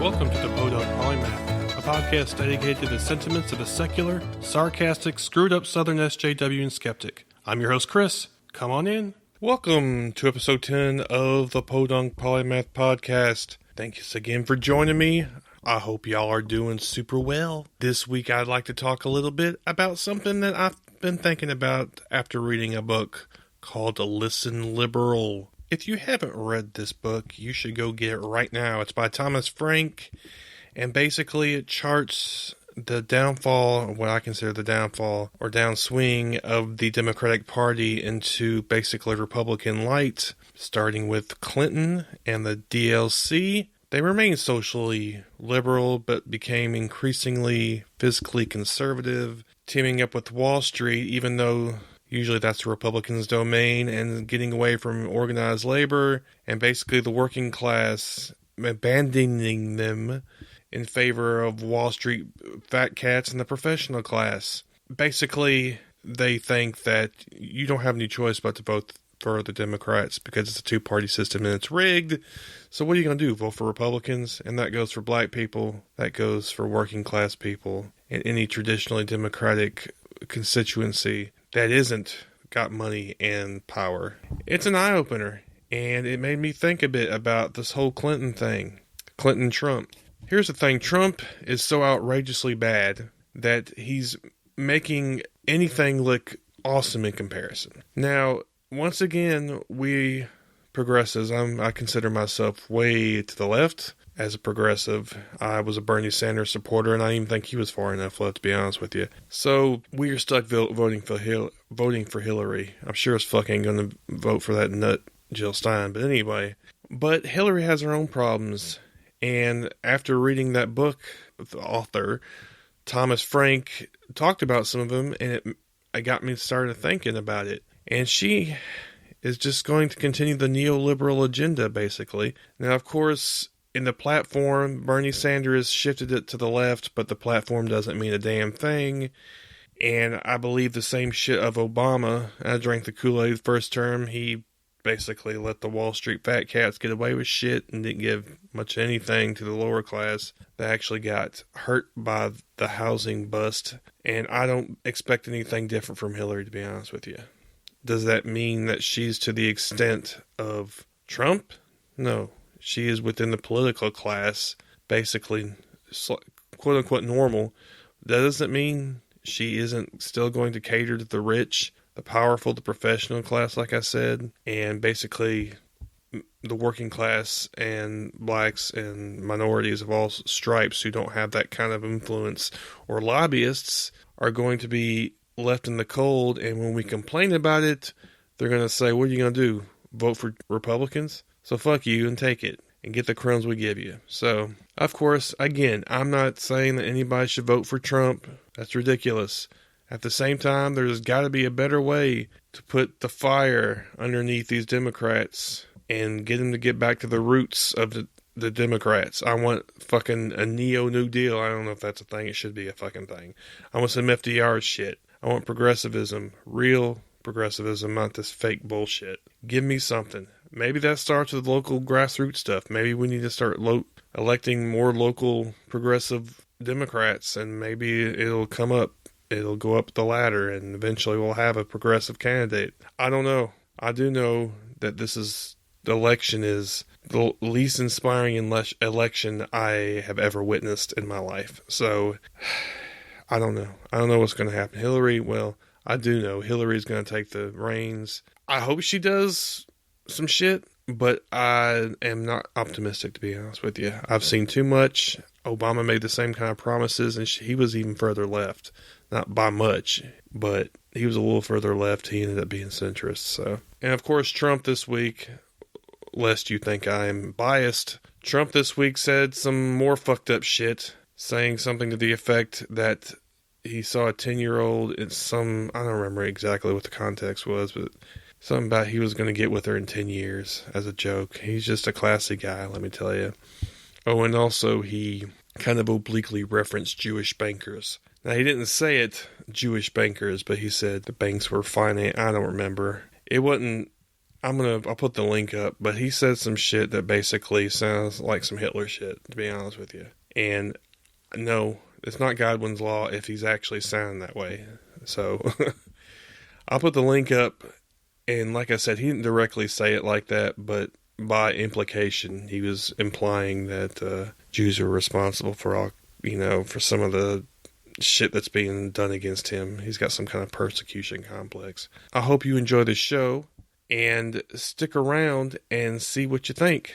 Welcome to the Podunk Polymath, a podcast dedicated to the sentiments of the secular, sarcastic, screwed-up Southern SJW and skeptic. I'm your host, Chris. Come on in. Welcome to episode 10 of the Podunk Polymath Podcast. Thanks again for joining me. I hope y'all are doing super well. This week I'd like to talk a little bit about something that I've been thinking about after reading a book called Listen Liberal. If you haven't read this book, you should go get it right now. It's by Thomas Frank, and basically it charts the downfall, what I consider the downfall or downswing of the Democratic Party into basically Republican light, starting with Clinton and the DLC. They remained socially liberal, but became increasingly fiscally conservative, teaming up with Wall Street, even though usually that's the Republicans' domain, and getting away from organized labor and basically the working class, abandoning them in favor of Wall Street fat cats and the professional class. Basically, they think that you don't have any choice but to vote for the Democrats because it's a two-party system and it's rigged. So what are you going to do? Vote for Republicans? And that goes for black people. That goes for working class people in any traditionally Democratic constituency that isn't got money and power. It's an eye-opener, and it made me think a bit about this whole Clinton thing. Clinton-Trump. Here's the thing. Trump is so outrageously bad that he's making anything look awesome in comparison. Now, once again, we progressives, I consider myself way to the left. As a progressive, I was a Bernie Sanders supporter, and I didn't even think he was far enough left, to be honest with you. So we are stuck voting for Hillary. I'm sure as fuck ain't going to vote for that nut Jill Stein. But anyway, Hillary has her own problems. And after reading that book, the author, Thomas Frank, talked about some of them, and it got me started thinking about it. And she is just going to continue the neoliberal agenda, basically. Now, of course, in the platform, Bernie Sanders shifted it to the left, but the platform doesn't mean a damn thing. And I believe the same shit of Obama. I drank the Kool-Aid first term. He basically let the Wall Street fat cats get away with shit and didn't give much anything to the lower class that actually got hurt by the housing bust. And I don't expect anything different from Hillary, to be honest with you. Does that mean that she's to the extent of Trump? No. She is within the political class, basically, quote-unquote, normal. That doesn't mean she isn't still going to cater to the rich, the powerful, the professional class, like I said, and basically the working class and blacks and minorities of all stripes who don't have that kind of influence or lobbyists are going to be left in the cold, and when we complain about it, they're going to say, what are you going to do? Vote for Republicans? So fuck you and take it and get the crumbs we give you. So, of course, again, I'm not saying that anybody should vote for Trump. That's ridiculous. At the same time, there's got to be a better way to put the fire underneath these Democrats and get them to get back to the roots of the Democrats. I want fucking a Neo-New Deal. I don't know if that's a thing. It should be a fucking thing. I want some FDR shit. I want progressivism. Real progressivism, not this fake bullshit. Give me something. Maybe that starts with local grassroots stuff. Maybe we need to start electing more local progressive Democrats, and maybe it'll come up. It'll go up the ladder, and eventually we'll have a progressive candidate. I don't know. I do know that the election is the least inspiring election I have ever witnessed in my life. So, I don't know. I don't know what's going to happen. Hillary, well, I do know Hillary's going to take the reins. I hope she does some shit, but I am not optimistic, to be honest with you. I've seen too much. Obama made the same kind of promises, and he was even further left. Not by much, but he was a little further left. He ended up being centrist. So, and of course, Trump this week, lest you think I'm biased, Trump this week said some more fucked up shit, saying something to the effect that he saw a 10-year-old in I don't remember exactly what the context was, but something about he was going to get with her in 10 years as a joke. He's just a classy guy, let me tell you. Oh, and also he kind of obliquely referenced Jewish bankers. Now, he didn't say it, Jewish bankers, but he said the banks were financed. I don't remember. It wasn't I'll put the link up, but he said some shit that basically sounds like some Hitler shit, to be honest with you. And no, it's not Godwin's Law if he's actually sounding that way. So I'll put the link up, and like I said, he didn't directly say it like that, but by implication, he was implying that Jews are responsible for all, for some of the shit that's being done against him. He's got some kind of persecution complex. I hope you enjoy the show, and stick around and see what you think.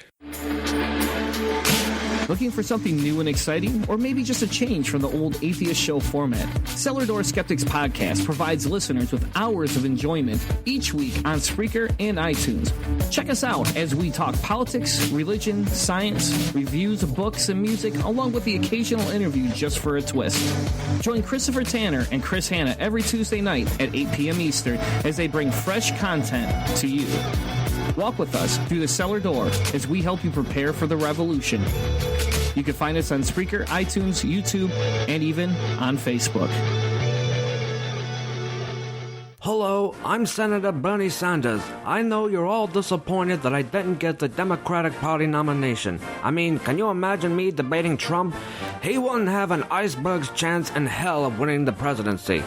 Looking for something new and exciting, or maybe just a change from the old atheist show format? Cellar Door Skeptics Podcast provides listeners with hours of enjoyment each week on Spreaker and iTunes. Check us out as we talk politics, religion, science, reviews of books and music, along with the occasional interview just for a twist. Join Christopher Tanner and Chris Hanna every Tuesday night at 8 p.m. Eastern as they bring fresh content to you. Walk with us through the cellar door as we help you prepare for the revolution. You can find us on Spreaker, iTunes, YouTube, and even on Facebook. Hello, I'm Senator Bernie Sanders. I know you're all disappointed that I didn't get the Democratic Party nomination. I mean, can you imagine me debating Trump? He wouldn't have an iceberg's chance in hell of winning the presidency.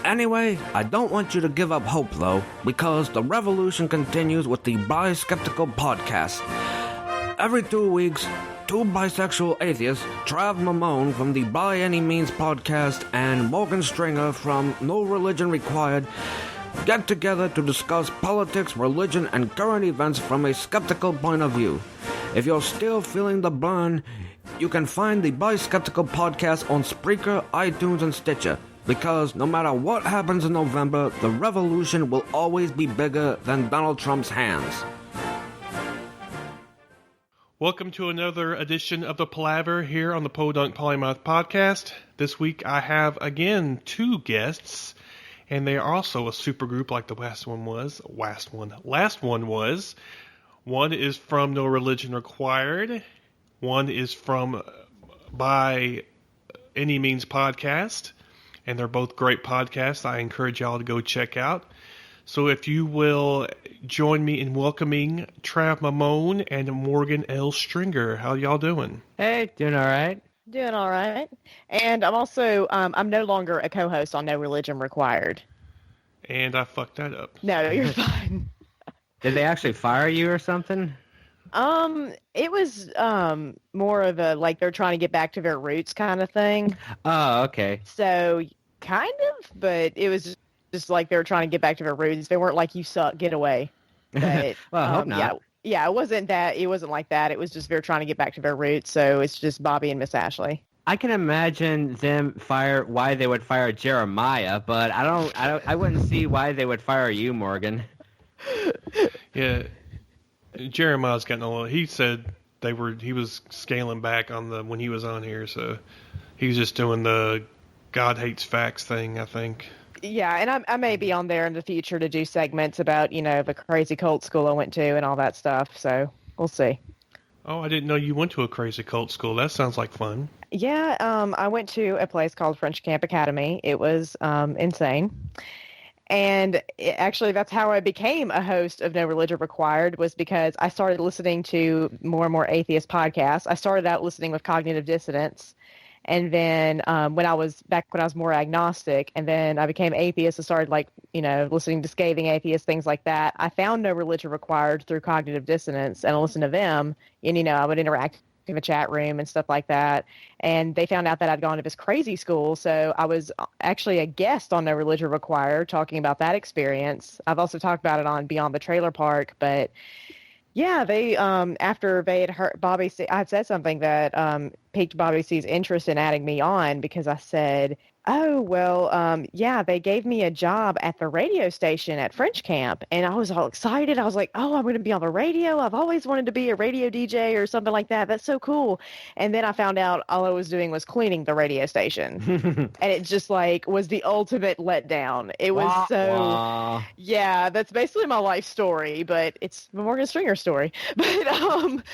Anyway, I don't want you to give up hope, though, because the revolution continues with the Biskeptical Podcast. Every 2 weeks, two bisexual atheists, Trav Mamone from the By Any Means Podcast and Morgan Stringer from No Religion Required, get together to discuss politics, religion, and current events from a skeptical point of view. If you're still feeling the burn, you can find the Biskeptical Podcast on Spreaker, iTunes, and Stitcher. Because no matter what happens in November, the revolution will always be bigger than Donald Trump's hands. Welcome to another edition of the Palaver here on the Podunk Polymath Podcast. This week I have, again, two guests, and they are also a supergroup like the last one was. One is from No Religion Required. One is from By Any Means Podcast. And they're both great podcasts I encourage y'all to go check out. So if you will join me in welcoming Trav Mamone and Morgan L. Stringer. How y'all doing? Hey, doing all right. Doing all right. And I'm also, I'm no longer a co-host on No Religion Required. And I fucked that up. No, you're fine. Did they actually fire you or something? It was more of a, like, they're trying to get back to their roots kind of thing. Oh, okay. So, kind of, but it was just like they were trying to get back to their roots. They weren't like, you suck, get away. But, well, I hope not. Yeah, it wasn't like that. It was just they're trying to get back to their roots, so it's just Bobby and Miss Ashley. I can imagine why they would fire Jeremiah, but I wouldn't see why they would fire you, Morgan. Yeah. Jeremiah's gotten a little. He said he was scaling back on when he was on here, so he was just doing the God hates facts thing, I think. Yeah, and I may be on there in the future to do segments about, the crazy cult school I went to and all that stuff, so we'll see. Oh, I didn't know you went to a crazy cult school. That sounds like fun. Yeah, I went to a place called French Camp Academy. It was insane. And actually, that's how I became a host of No Religion Required, was because I started listening to more and more atheist podcasts. I started out listening with Cognitive Dissonance. And then when I was more agnostic, and then I became atheist and started listening to Scathing Atheists, things like that. I found No Religion Required through Cognitive Dissonance, and I listened to them, and, I would interact in the chat room and stuff like that. And they found out that I'd gone to this crazy school. So I was actually a guest on No Religion Required talking about that experience. I've also talked about it on Beyond the Trailer Park, but yeah, they, after they had heard Bobby C, I had said something that piqued Bobby C's interest in adding me on, because I said, oh, well, yeah, they gave me a job at the radio station at French Camp. And I was all excited. I was like, oh, I'm going to be on the radio. I've always wanted to be a radio DJ or something like that. That's so cool. And then I found out all I was doing was cleaning the radio station. And it just was the ultimate letdown. It was yeah, that's basically my life story, but it's the Morgan Stringer story. But,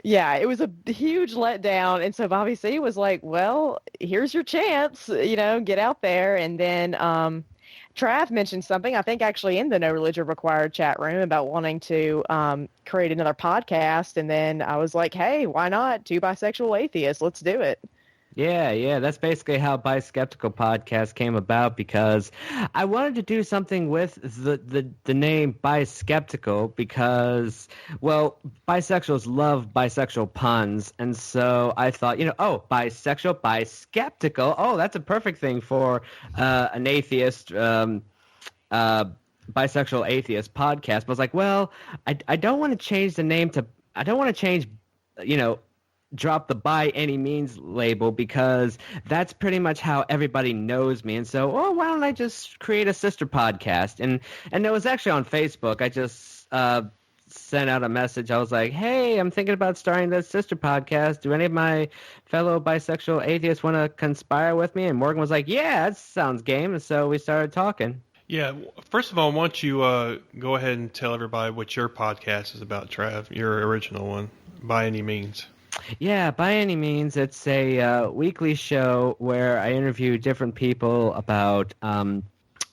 yeah, it was a huge letdown. And so Bobby C was like, well, here's your chance, get out there. And then Trav mentioned something, I think actually in the No Religion Required chat room, about wanting to create another podcast. And then I was like, hey, why not? Two bisexual atheists. Let's do it. Yeah, that's basically how Biskeptical Podcast came about, because I wanted to do something with the name Biskeptical because, well, bisexuals love bisexual puns, and so I thought, bisexual, biskeptical, that's a perfect thing for an atheist, bisexual atheist podcast. But I was like, well, I don't want to change the name I don't want to change, drop the by any means label, because that's pretty much how everybody knows me. And so, why don't I just create a sister podcast? And it was actually on Facebook. I just sent out a message. I was like, hey, I'm thinking about starting this sister podcast. Do any of my fellow bisexual atheists want to conspire with me? And Morgan was like, yeah, that sounds game. And so we started talking. Yeah, first of all, why don't you go ahead and tell everybody what your podcast is about, Trav, your original one, by any means. Yeah, by any means. It's a weekly show where I interview different people about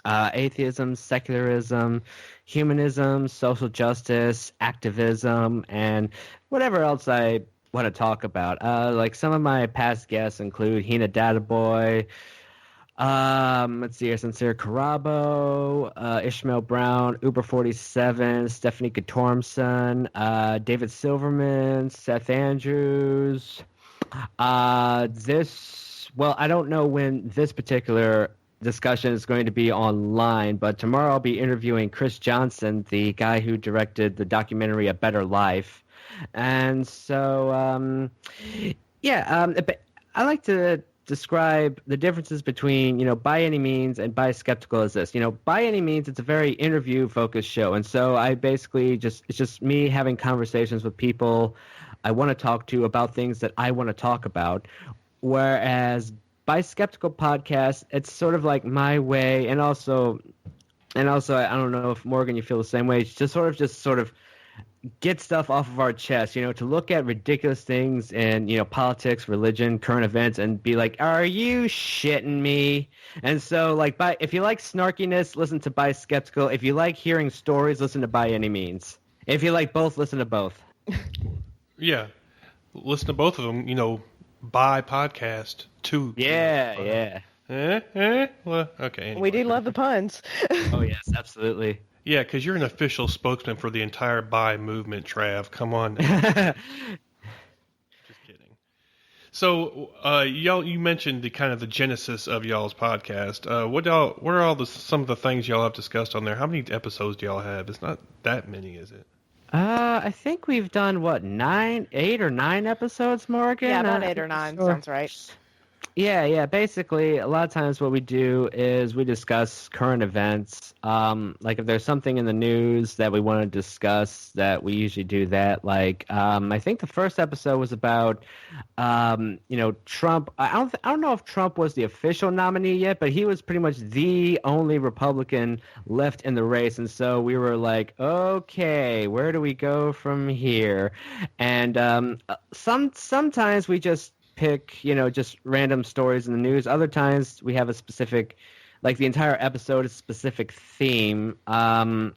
atheism, secularism, humanism, social justice, activism, and whatever else I want to talk about. Like some of my past guests include Hina Databoy, let's see here, Sincere Carabo, Ishmael Brown, Uber47, Stephanie Katormson, David Silverman, Seth Andrews. I don't know when this particular discussion is going to be online, but tomorrow I'll be interviewing Chris Johnson, the guy who directed the documentary A Better Life. And so, I like to describe the differences between, by any means and Biskeptical as this. By any means, it's a very interview-focused show. And so I basically it's just me having conversations with people I want to talk to about things that I want to talk about. Whereas Biskeptical Podcast, it's sort of like my way, and also I don't know if, Morgan, you feel the same way. It's just sort of get stuff off of our chest, to look at ridiculous things in, politics, religion, current events, and be like, are you shitting me? And so, if you like snarkiness, listen to Biskeptical. If you like hearing stories, listen to By Any Means. If you like both, listen to both. Yeah. Listen to both of them, by podcast too. Yeah. Well, okay. Anyway. We do love the puns. Oh, yes, absolutely. Yeah, because you're an official spokesman for the entire bi movement, Trav. Come on. Just kidding. So, you mentioned the genesis of y'all's podcast. What are some of the things y'all have discussed on there? How many episodes do y'all have? It's not that many, is it? I think we've done 8 or 9 episodes, Morgan. Yeah, about 8 or 9 sounds right. Yeah. Basically, a lot of times what we do is we discuss current events. Like if there's something in the news that we want to discuss, that we usually do that. Like, I think the first episode was about, Trump. I don't know if Trump was the official nominee yet, but he was pretty much the only Republican left in the race. And so we were like, okay, where do we go from here? And sometimes we just pick, just random stories in the news. Other times we have a specific, the entire episode is a specific theme. The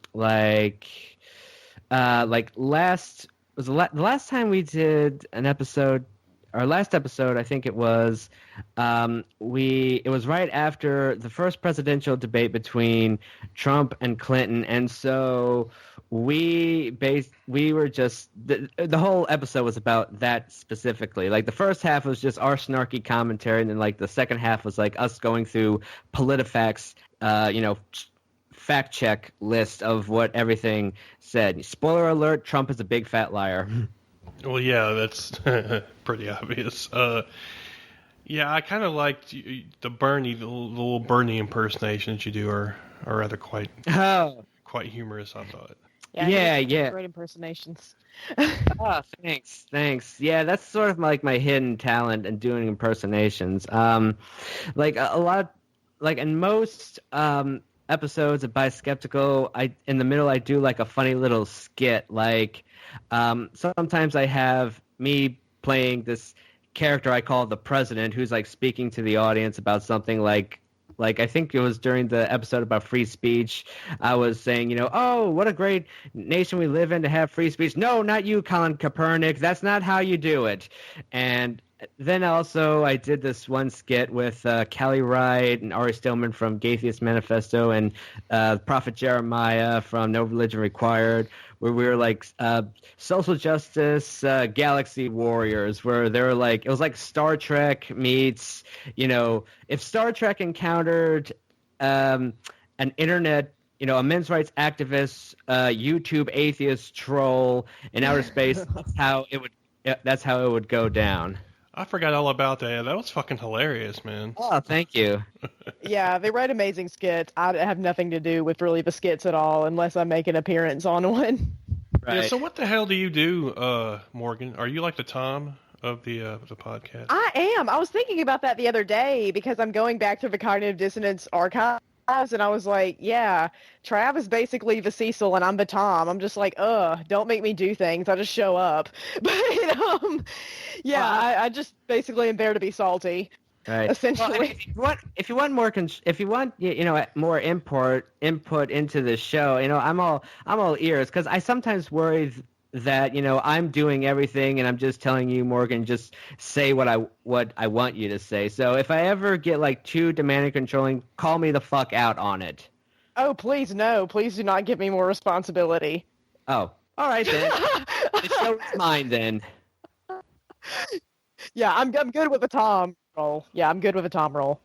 last time we did an episode, our last episode, I think it was, it was right after the first presidential debate between Trump and Clinton, and so we were just the whole episode was about that specifically. Like the first half was just our snarky commentary, and then the second half was us going through PolitiFact's fact check list of what everything said. Spoiler alert: Trump is a big fat liar. Well, yeah, that's pretty obvious. Yeah, I kind of liked the little Bernie impersonations you do are rather quite humorous, I thought. Yeah. Great impersonations. Oh, thanks. Yeah, that's sort of my hidden talent in doing impersonations. A lot, in most episodes of Biskeptical, in the middle I do a funny little skit. Sometimes I have me playing this character I call the president, who's speaking to the audience about something Like, I think it was during the episode about free speech, I was saying, oh, what a great nation we live in to have free speech. No, not you, Colin Kaepernick. That's not how you do it. And then also I did this one skit with Callie Wright and Ari Stillman from Gaytheist Manifesto and Prophet Jeremiah from No Religion Required, where we were like social justice galaxy warriors, where they were like, it was like Star Trek meets, if Star Trek encountered an internet, a men's rights activist, YouTube atheist troll in outer space, that's how it would go down. I forgot all about that. That was fucking hilarious, man. Oh, thank you. Yeah, they write amazing skits. I have nothing to do with really the skits at all unless I make an appearance on one. Right. Yeah, so what the hell do you do, Morgan? Are you like the Tom of the podcast? I am. I was thinking about that the other day because I'm going back to the Cognitive Dissonance archives, and I was like, yeah, Trav is basically the Cecil and I'm the Tom. I'm just like, don't make me do things. I just show up. But, I just basically am there to be salty. Right. Essentially. Well, if you want more more input into the show, I'm all ears, because I sometimes worry that I'm doing everything and I'm just telling you, Morgan, just say what I want you to say. So if I ever get like too demanding, controlling, call me the fuck out on it. Oh, please no! Please do not give me more responsibility. Oh, all right then. The show is mine then. Yeah, I'm good with the Tom role. Yeah, I'm good with the Tom role.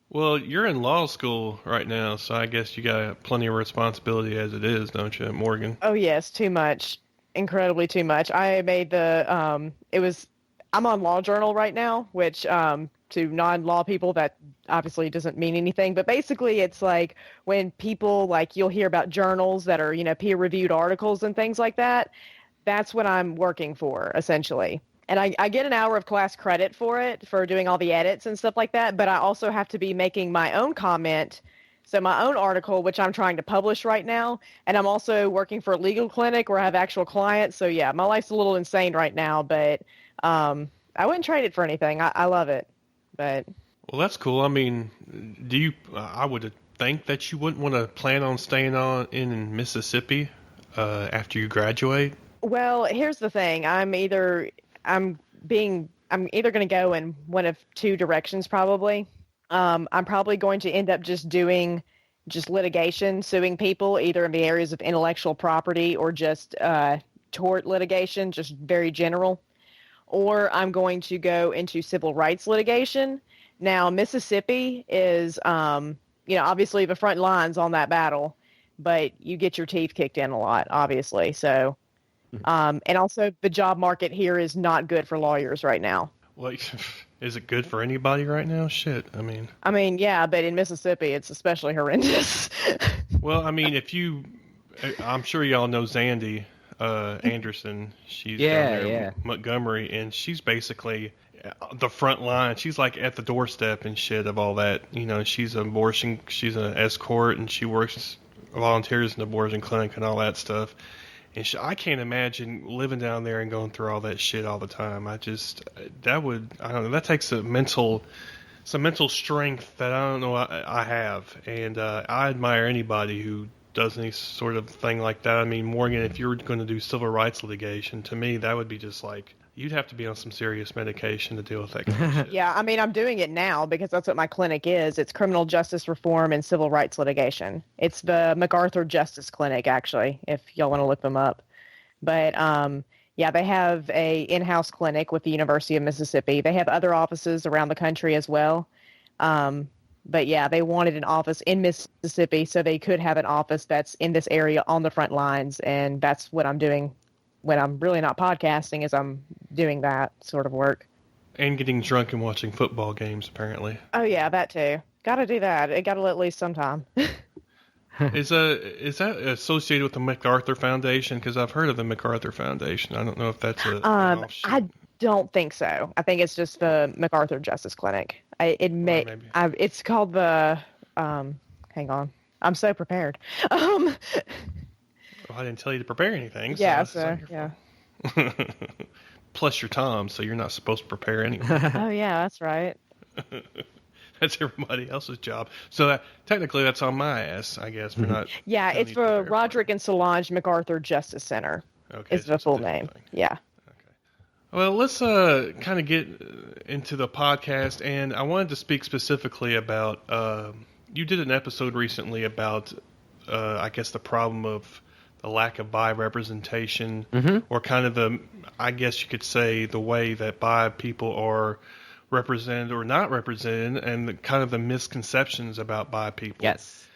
Well, you're in law school right now, so I guess you got plenty of responsibility as it is, don't you, Morgan? Oh yes, too much. Incredibly too much. I made I'm on Law Journal right now, which to non-law people that obviously doesn't mean anything, but basically it's like when people, like, you'll hear about journals that are, peer-reviewed articles and things like that. That's what I'm working for, essentially. And I get an hour of class credit for it, for doing all the edits and stuff like that, but I also have to be making my own comment, so my own article, which I'm trying to publish right now, and I'm also working for a legal clinic where I have actual clients, so yeah, my life's a little insane right now, but I wouldn't trade it for anything. I love it, but... Well, that's cool. I mean, I would think that you wouldn't want to plan on staying on in Mississippi after you graduate? Well, here's the thing. I'm either going to go in one of two directions, probably. I'm probably going to end up just doing litigation, suing people, either in the areas of intellectual property or just tort litigation, just very general. Or I'm going to go into civil rights litigation. Now, Mississippi is, obviously the front lines on that battle, but you get your teeth kicked in a lot, obviously. So, and also the job market here is not good for lawyers right now. Like, is it good for anybody right now? Shit, I mean, yeah, but in Mississippi, it's especially horrendous. Well, I mean, I'm sure y'all know Zandy Anderson. She's down there in Montgomery, and she's basically the front line. She's like at the doorstep and shit of all that. She's an escort, and she volunteers in the abortion clinic and all that stuff. And I can't imagine living down there and going through all that shit all the time. I don't know, that takes some mental strength that I don't know I have. And I admire anybody who does any sort of thing like that. I mean, Morgan, if you were going to do civil rights litigation, to me, that would be just like, you'd have to be on some serious medication to deal with that kind of shit. Yeah, I mean, I'm doing it now because that's what my clinic is. It's criminal justice reform and civil rights litigation. It's the MacArthur Justice Clinic, actually, if y'all want to look them up. But, they have a in-house clinic with the University of Mississippi. They have other offices around the country as well. But, yeah, they wanted an office in Mississippi so they could have an office that's in this area on the front lines, and that's what I'm doing when I'm really not podcasting, is I'm doing that sort of work. And getting drunk and watching football games, apparently. Oh, yeah, that too. Got to do that. It got to at least sometime. Is that associated with the MacArthur Foundation? Because I've heard of the MacArthur Foundation. I don't know if that's an offshoot. I don't think so. I think it's just the MacArthur Justice Clinic. It's called the. Hang on, I'm so prepared. Well, I didn't tell you to prepare anything. So yeah. Plus, you're Tom, so you're not supposed to prepare anyway. Oh yeah, that's right. That's everybody else's job. So technically, that's on my ass, I guess, for not. Yeah, it's for Roderick and Solange MacArthur Justice Center. Okay, is the full name. Thing. Yeah. Well, let's kind of get into the podcast, and I wanted to speak specifically about. You did an episode recently about, I guess, the problem of the lack of bi representation, or kind of I guess you could say, the way that bi people are represented or not represented, and kind of the misconceptions about bi people. Yes.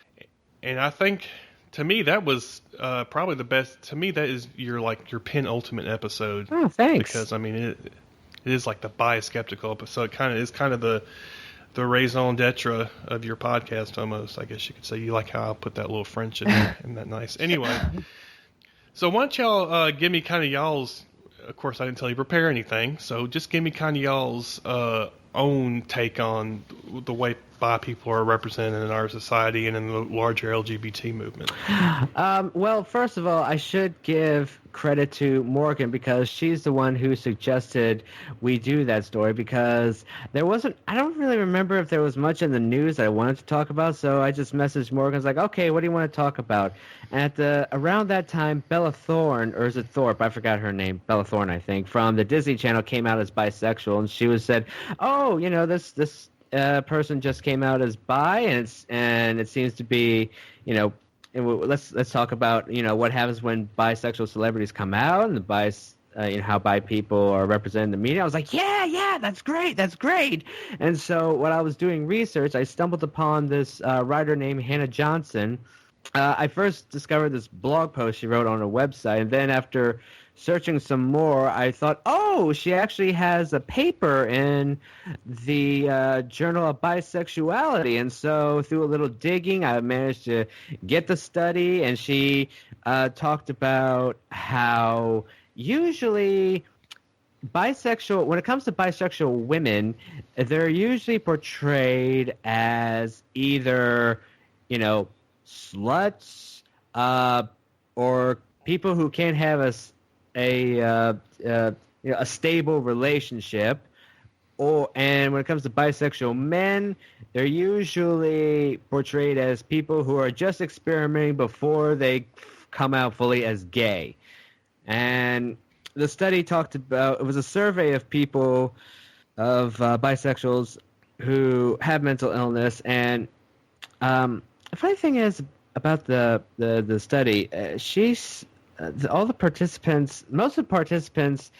And I think, to me, that was probably the best. To me, that is your penultimate episode. Oh, thanks. Because I mean, it is like the Biskeptical episode. It's kind of the raison d'etre of your podcast, almost. I guess you could say. You like how I put that little French in there? Isn't that nice? Anyway, so why don't y'all give me kind of y'all's. Of course, I didn't tell you to prepare anything, so just give me kind of y'all's own take on the way bi people are represented in our society and in the larger LGBT movement. Well, first of all, I should give credit to Morgan because she's the one who suggested we do that story, because there wasn't, I don't really remember if there was much in the news that I wanted to talk about, so I just messaged Morgan. I was like, okay, what do you want to talk about? And around that time, Bella Thorne, or is it Thorpe? I forgot her name. Bella Thorne, I think, from the Disney Channel came out as bisexual, and she said, oh, this person just came out as bi, and it seems to be, let's talk about what happens when bisexual celebrities come out, and how bi people are represented in the media. I was like, yeah, that's great. And so when I was doing research, I stumbled upon this writer named Hannah Johnson. I first discovered this blog post she wrote on her website, and then after searching some more, I thought, oh, she actually has a paper in the Journal of Bisexuality. And so through a little digging, I managed to get the study, and she talked about how usually bisexual, when it comes to bisexual women, they're usually portrayed as either, sluts or people who can't have a stable relationship, and when it comes to bisexual men, they're usually portrayed as people who are just experimenting before they come out fully as gay. And the study talked about, it was a survey of people, of bisexuals who have mental illness, and the funny thing is about the study, most of the participants,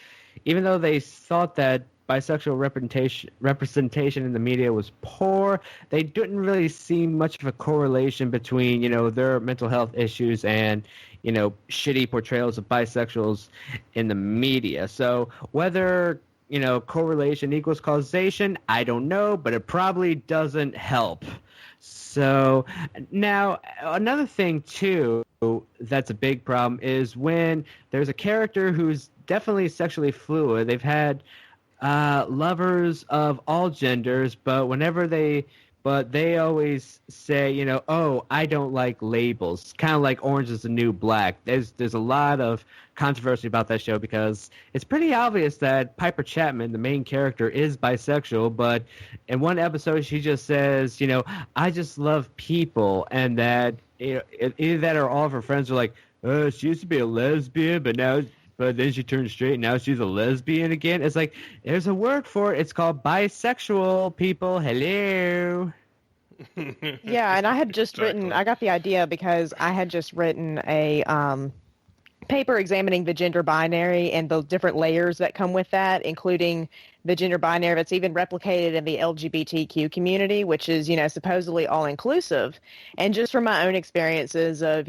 even though they thought that bisexual representation in the media was poor, they didn't really see much of a correlation between, their mental health issues and, shitty portrayals of bisexuals in the media. So whether, correlation equals causation, I don't know, but it probably doesn't help. So now another thing too that's a big problem is when there's a character who's definitely sexually fluid. They've had lovers of all genders, but they always say, oh, I don't like labels. Kind of like Orange is the New Black. There's a lot of controversy about that show because it's pretty obvious that Piper Chapman, the main character, is bisexual, but in one episode she just says, I just love people, and that either that or all of her friends are like, she used to be a lesbian, but then she turned straight, and now she's a lesbian again. It's like, there's a word for it. It's called bisexual, people. Hello. Yeah, and I had just I got the idea because I had just written a paper examining the gender binary and the different layers that come with that, including the gender binary that's even replicated in the LGBTQ community, which is, supposedly all-inclusive. And just from my own experiences of,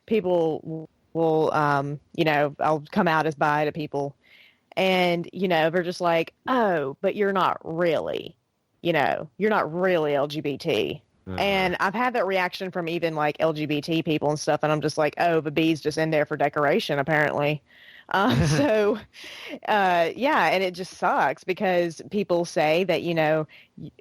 people will, I'll come out as bi to people, and, they're just like, oh, but you're not really, you're not really LGBT. And I've had that reaction from even like LGBT people and stuff, and I'm just like, oh, the B's just in there for decoration, apparently. So, yeah, and it just sucks because people say that,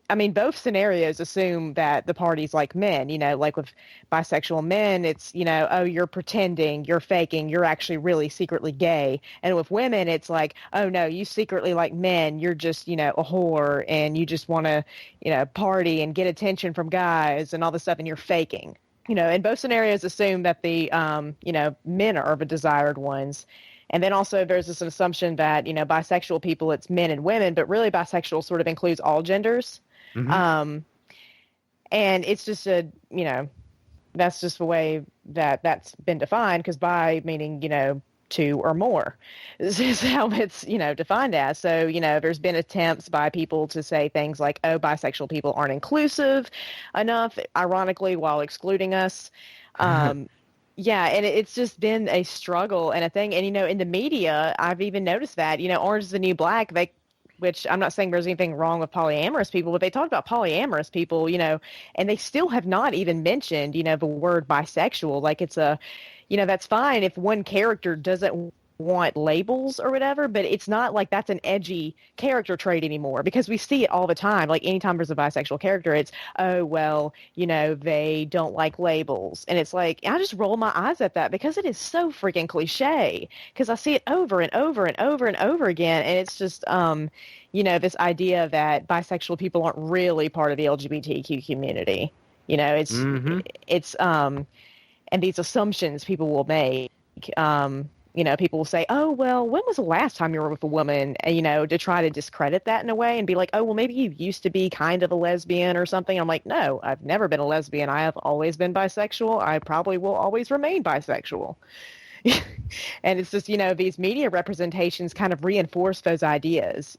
I mean, both scenarios assume that the party's like men, like with bisexual men, it's, oh, you're pretending, you're faking, you're actually really secretly gay. And with women, it's like, oh, no, you secretly like men, you're just, a whore and you just want to, party and get attention from guys and all this stuff and you're faking. And both scenarios assume that the, men are the desired ones. And then also there's this assumption that, bisexual people, it's men and women, but really bisexual sort of includes all genders. Mm-hmm. And it's just that's just the way that that's been defined, because bi meaning, two or more. This is how it's, defined as. So, there's been attempts by people to say things like, oh, bisexual people aren't inclusive enough, ironically, while excluding us. Yeah, and it's just been a struggle and a thing. And, in the media, I've even noticed that, Orange is the New Black, which I'm not saying there's anything wrong with polyamorous people, but they talk about polyamorous people, and they still have not even mentioned, the word bisexual. Like it's that's fine if one character doesn't want labels or whatever, but it's not like that's an edgy character trait anymore, because we see it all the time. Like anytime there's a bisexual character, it's, oh, well, they don't like labels. And it's like, I just roll my eyes at that because it is so freaking cliche, because I see it over and over and over and over again. And it's just, this idea that bisexual people aren't really part of the LGBTQ community. It's, and these assumptions people will make, people will say, oh, well, when was the last time you were with a woman? And, to try to discredit that in a way and be like, oh, well, maybe you used to be kind of a lesbian or something. I'm like, no, I've never been a lesbian. I have always been bisexual. I probably will always remain bisexual. And it's just, these media representations kind of reinforce those ideas,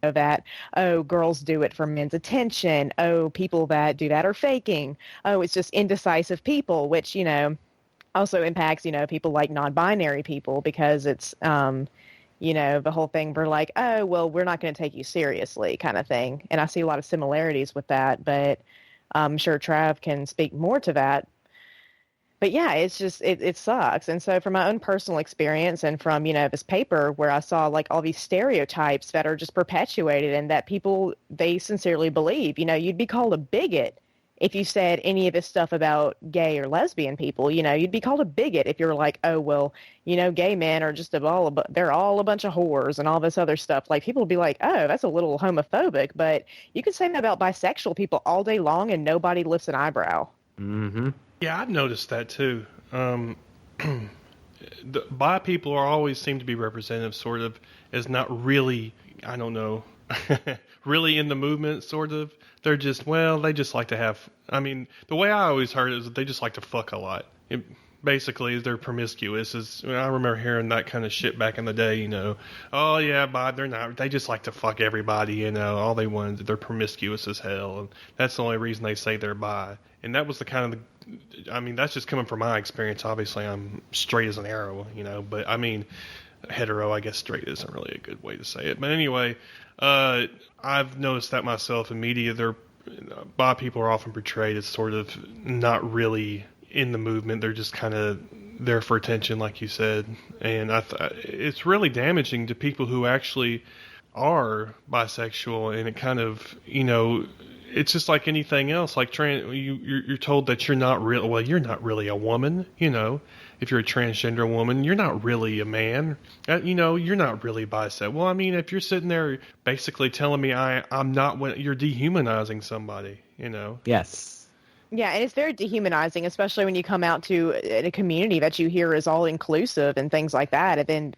that, oh, girls do it for men's attention. Oh, people that do that are faking. Oh, it's just indecisive people, which, also impacts, people like non-binary people, because it's, the whole thing, we're like, oh, well, we're not going to take you seriously kind of thing. And I see a lot of similarities with that, but I'm sure Trav can speak more to that. But yeah, it's just, it sucks. And so from my own personal experience and from, this paper where I saw like all these stereotypes that are just perpetuated and that people, they sincerely believe, you'd be called a bigot if you said any of this stuff about gay or lesbian people. You'd be called a bigot if you're like, oh, well, gay men are just they're all a bunch of whores and all this other stuff. Like people would be like, oh, that's a little homophobic, but you can say that about bisexual people all day long and nobody lifts an eyebrow. Mm-hmm. Yeah, I've noticed that too. The bi people always seem to be represented sort of as not really, I don't know, really in the movement, sort of. They're just, they just like to have, the way I always heard it is that they just like to fuck a lot. Basically, they're promiscuous. I remember hearing that kind of shit back in the day, oh yeah, bi, they're not, they just like to fuck everybody, all they want is they're promiscuous as hell. And that's the only reason they say they're bi. And that was the kind of, that's just coming from my experience. Obviously, I'm straight as an arrow, but hetero, I guess straight isn't really a good way to say it. But anyway, I've noticed that myself in media. Bi people are often portrayed as sort of not really in the movement. They're just kind of there for attention, like you said. And it's really damaging to people who actually are bisexual. And it kind of, it's just like anything else. Like you're told that you're not real. Well, you're not really a woman. If you're a transgender woman, you're not really a man. You're not really bisexual. Well, if you're sitting there basically telling me I'm not, you're dehumanizing somebody. Yes. Yeah, and it's very dehumanizing, especially when you come out to a community that you hear is all inclusive and things like that. And then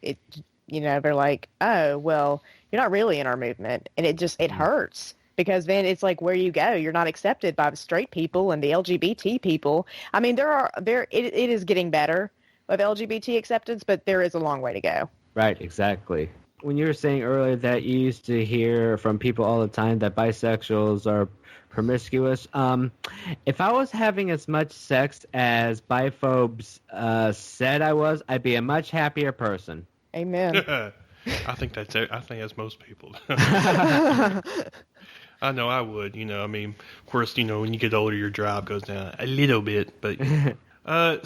they're like, oh, well, you're not really in our movement, and it hurts. Because then it's like, where you go, you're not accepted by the straight people and the LGBT people. It is getting better with LGBT acceptance, but there is a long way to go. Right, exactly. When you were saying earlier that you used to hear from people all the time that bisexuals are promiscuous, if I was having as much sex as biphobes said I was, I'd be a much happier person. Amen. I think that's most people. I know I would, of course, when you get older, your drive goes down a little bit, but,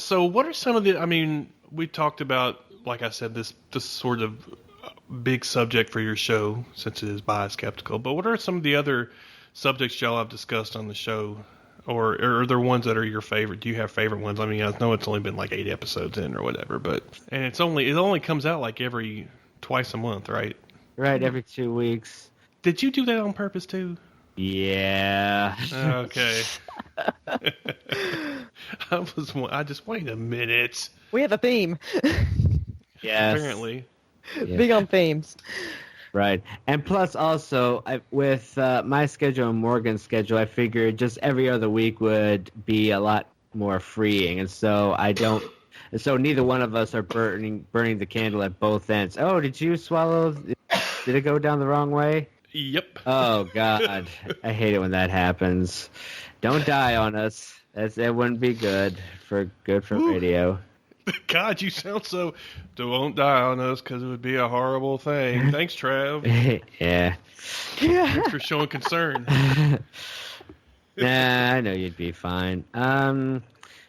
so what are some of the, we talked about like I said, this sort of big subject for your show since it is Biskeptical. But what are some of the other subjects y'all have discussed on the show? Or are there ones that are your favorite? Do you have favorite ones? I mean, I know it's only been like 8 episodes in or whatever, and it only comes out like twice a month, right? Right, every 2 weeks. Did you do that on purpose too? Yeah. Okay. I just wait a minute. We have a theme. Yes. Apparently. Yeah. Big on themes. Right. And plus also, with my schedule and Morgan's schedule, I figured just every other week would be a lot more freeing. And so so neither one of us are burning the candle at both ends. Oh, did you swallow? Did it go down the wrong way? Yep. Oh, God. I hate it when that happens. Don't die on us. That wouldn't be good for radio. God, you sound so... Don't die on us because it would be a horrible thing. Thanks, Trav. Yeah. Thanks for showing concern. Nah, I know you'd be fine. As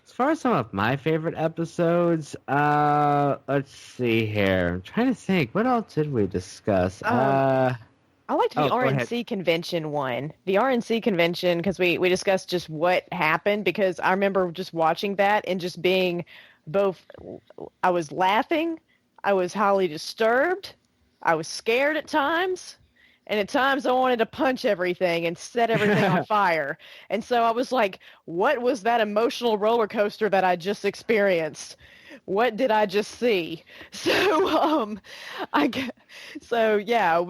far as some of my favorite episodes, let's see here. I'm trying to think. What else did we discuss? I liked the go ahead. RNC convention one. The RNC convention, because we discussed just what happened, because I remember just watching that and just being both, I was laughing, I was highly disturbed, I was scared at times, and at times I wanted to punch everything and set everything on fire. And so I was like, what was that emotional roller coaster that I just experienced? What did I just see? So,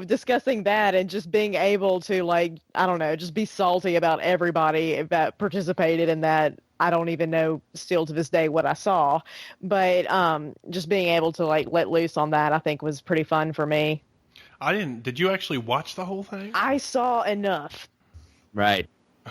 discussing that and just being able to, like, I don't know, just be salty about everybody that participated in that. I don't even know still to this day what I saw, but just being able to, like, let loose on that, I think was pretty fun for me. Did you actually watch the whole thing? I saw enough. Right.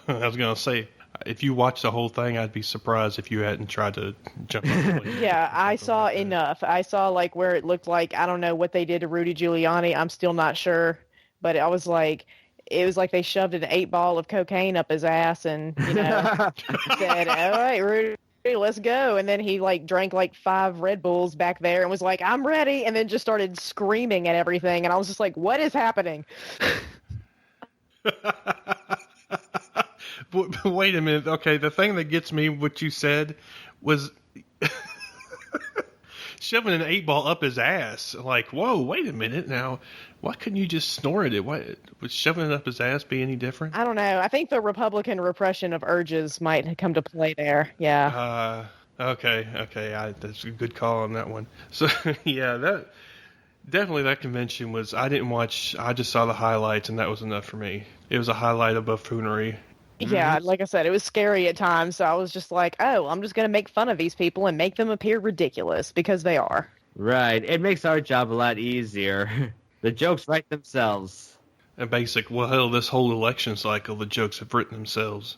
I was going to say, if you watched the whole thing, I'd be surprised if you hadn't tried to jump up. Yeah, I saw enough. I saw, like, where it looked like, I don't know what they did to Rudy Giuliani. I'm still not sure. But it was like they shoved an 8-ball of cocaine up his ass and, said, all right, Rudy, let's go. And then he, like, drank, like, 5 Red Bulls back there and was like, I'm ready. And then just started screaming at everything. And I was just like, what is happening? Wait a minute. Okay, the thing that gets me, what you said, was shoving an 8-ball up his ass. Like, whoa, wait a minute. Now, why couldn't you just snort it? Would shoving it up his ass be any different? I don't know. I think the Republican repression of urges might come to play there. Yeah. Okay. That's a good call on that one. So, yeah, that convention was, I didn't watch, I just saw the highlights, and that was enough for me. It was a highlight of buffoonery. Yeah, like I said, it was scary at times, so I was just like, oh, I'm just going to make fun of these people and make them appear ridiculous, because they are. Right. It makes our job a lot easier. The jokes write themselves. And hell, this whole election cycle, the jokes have written themselves,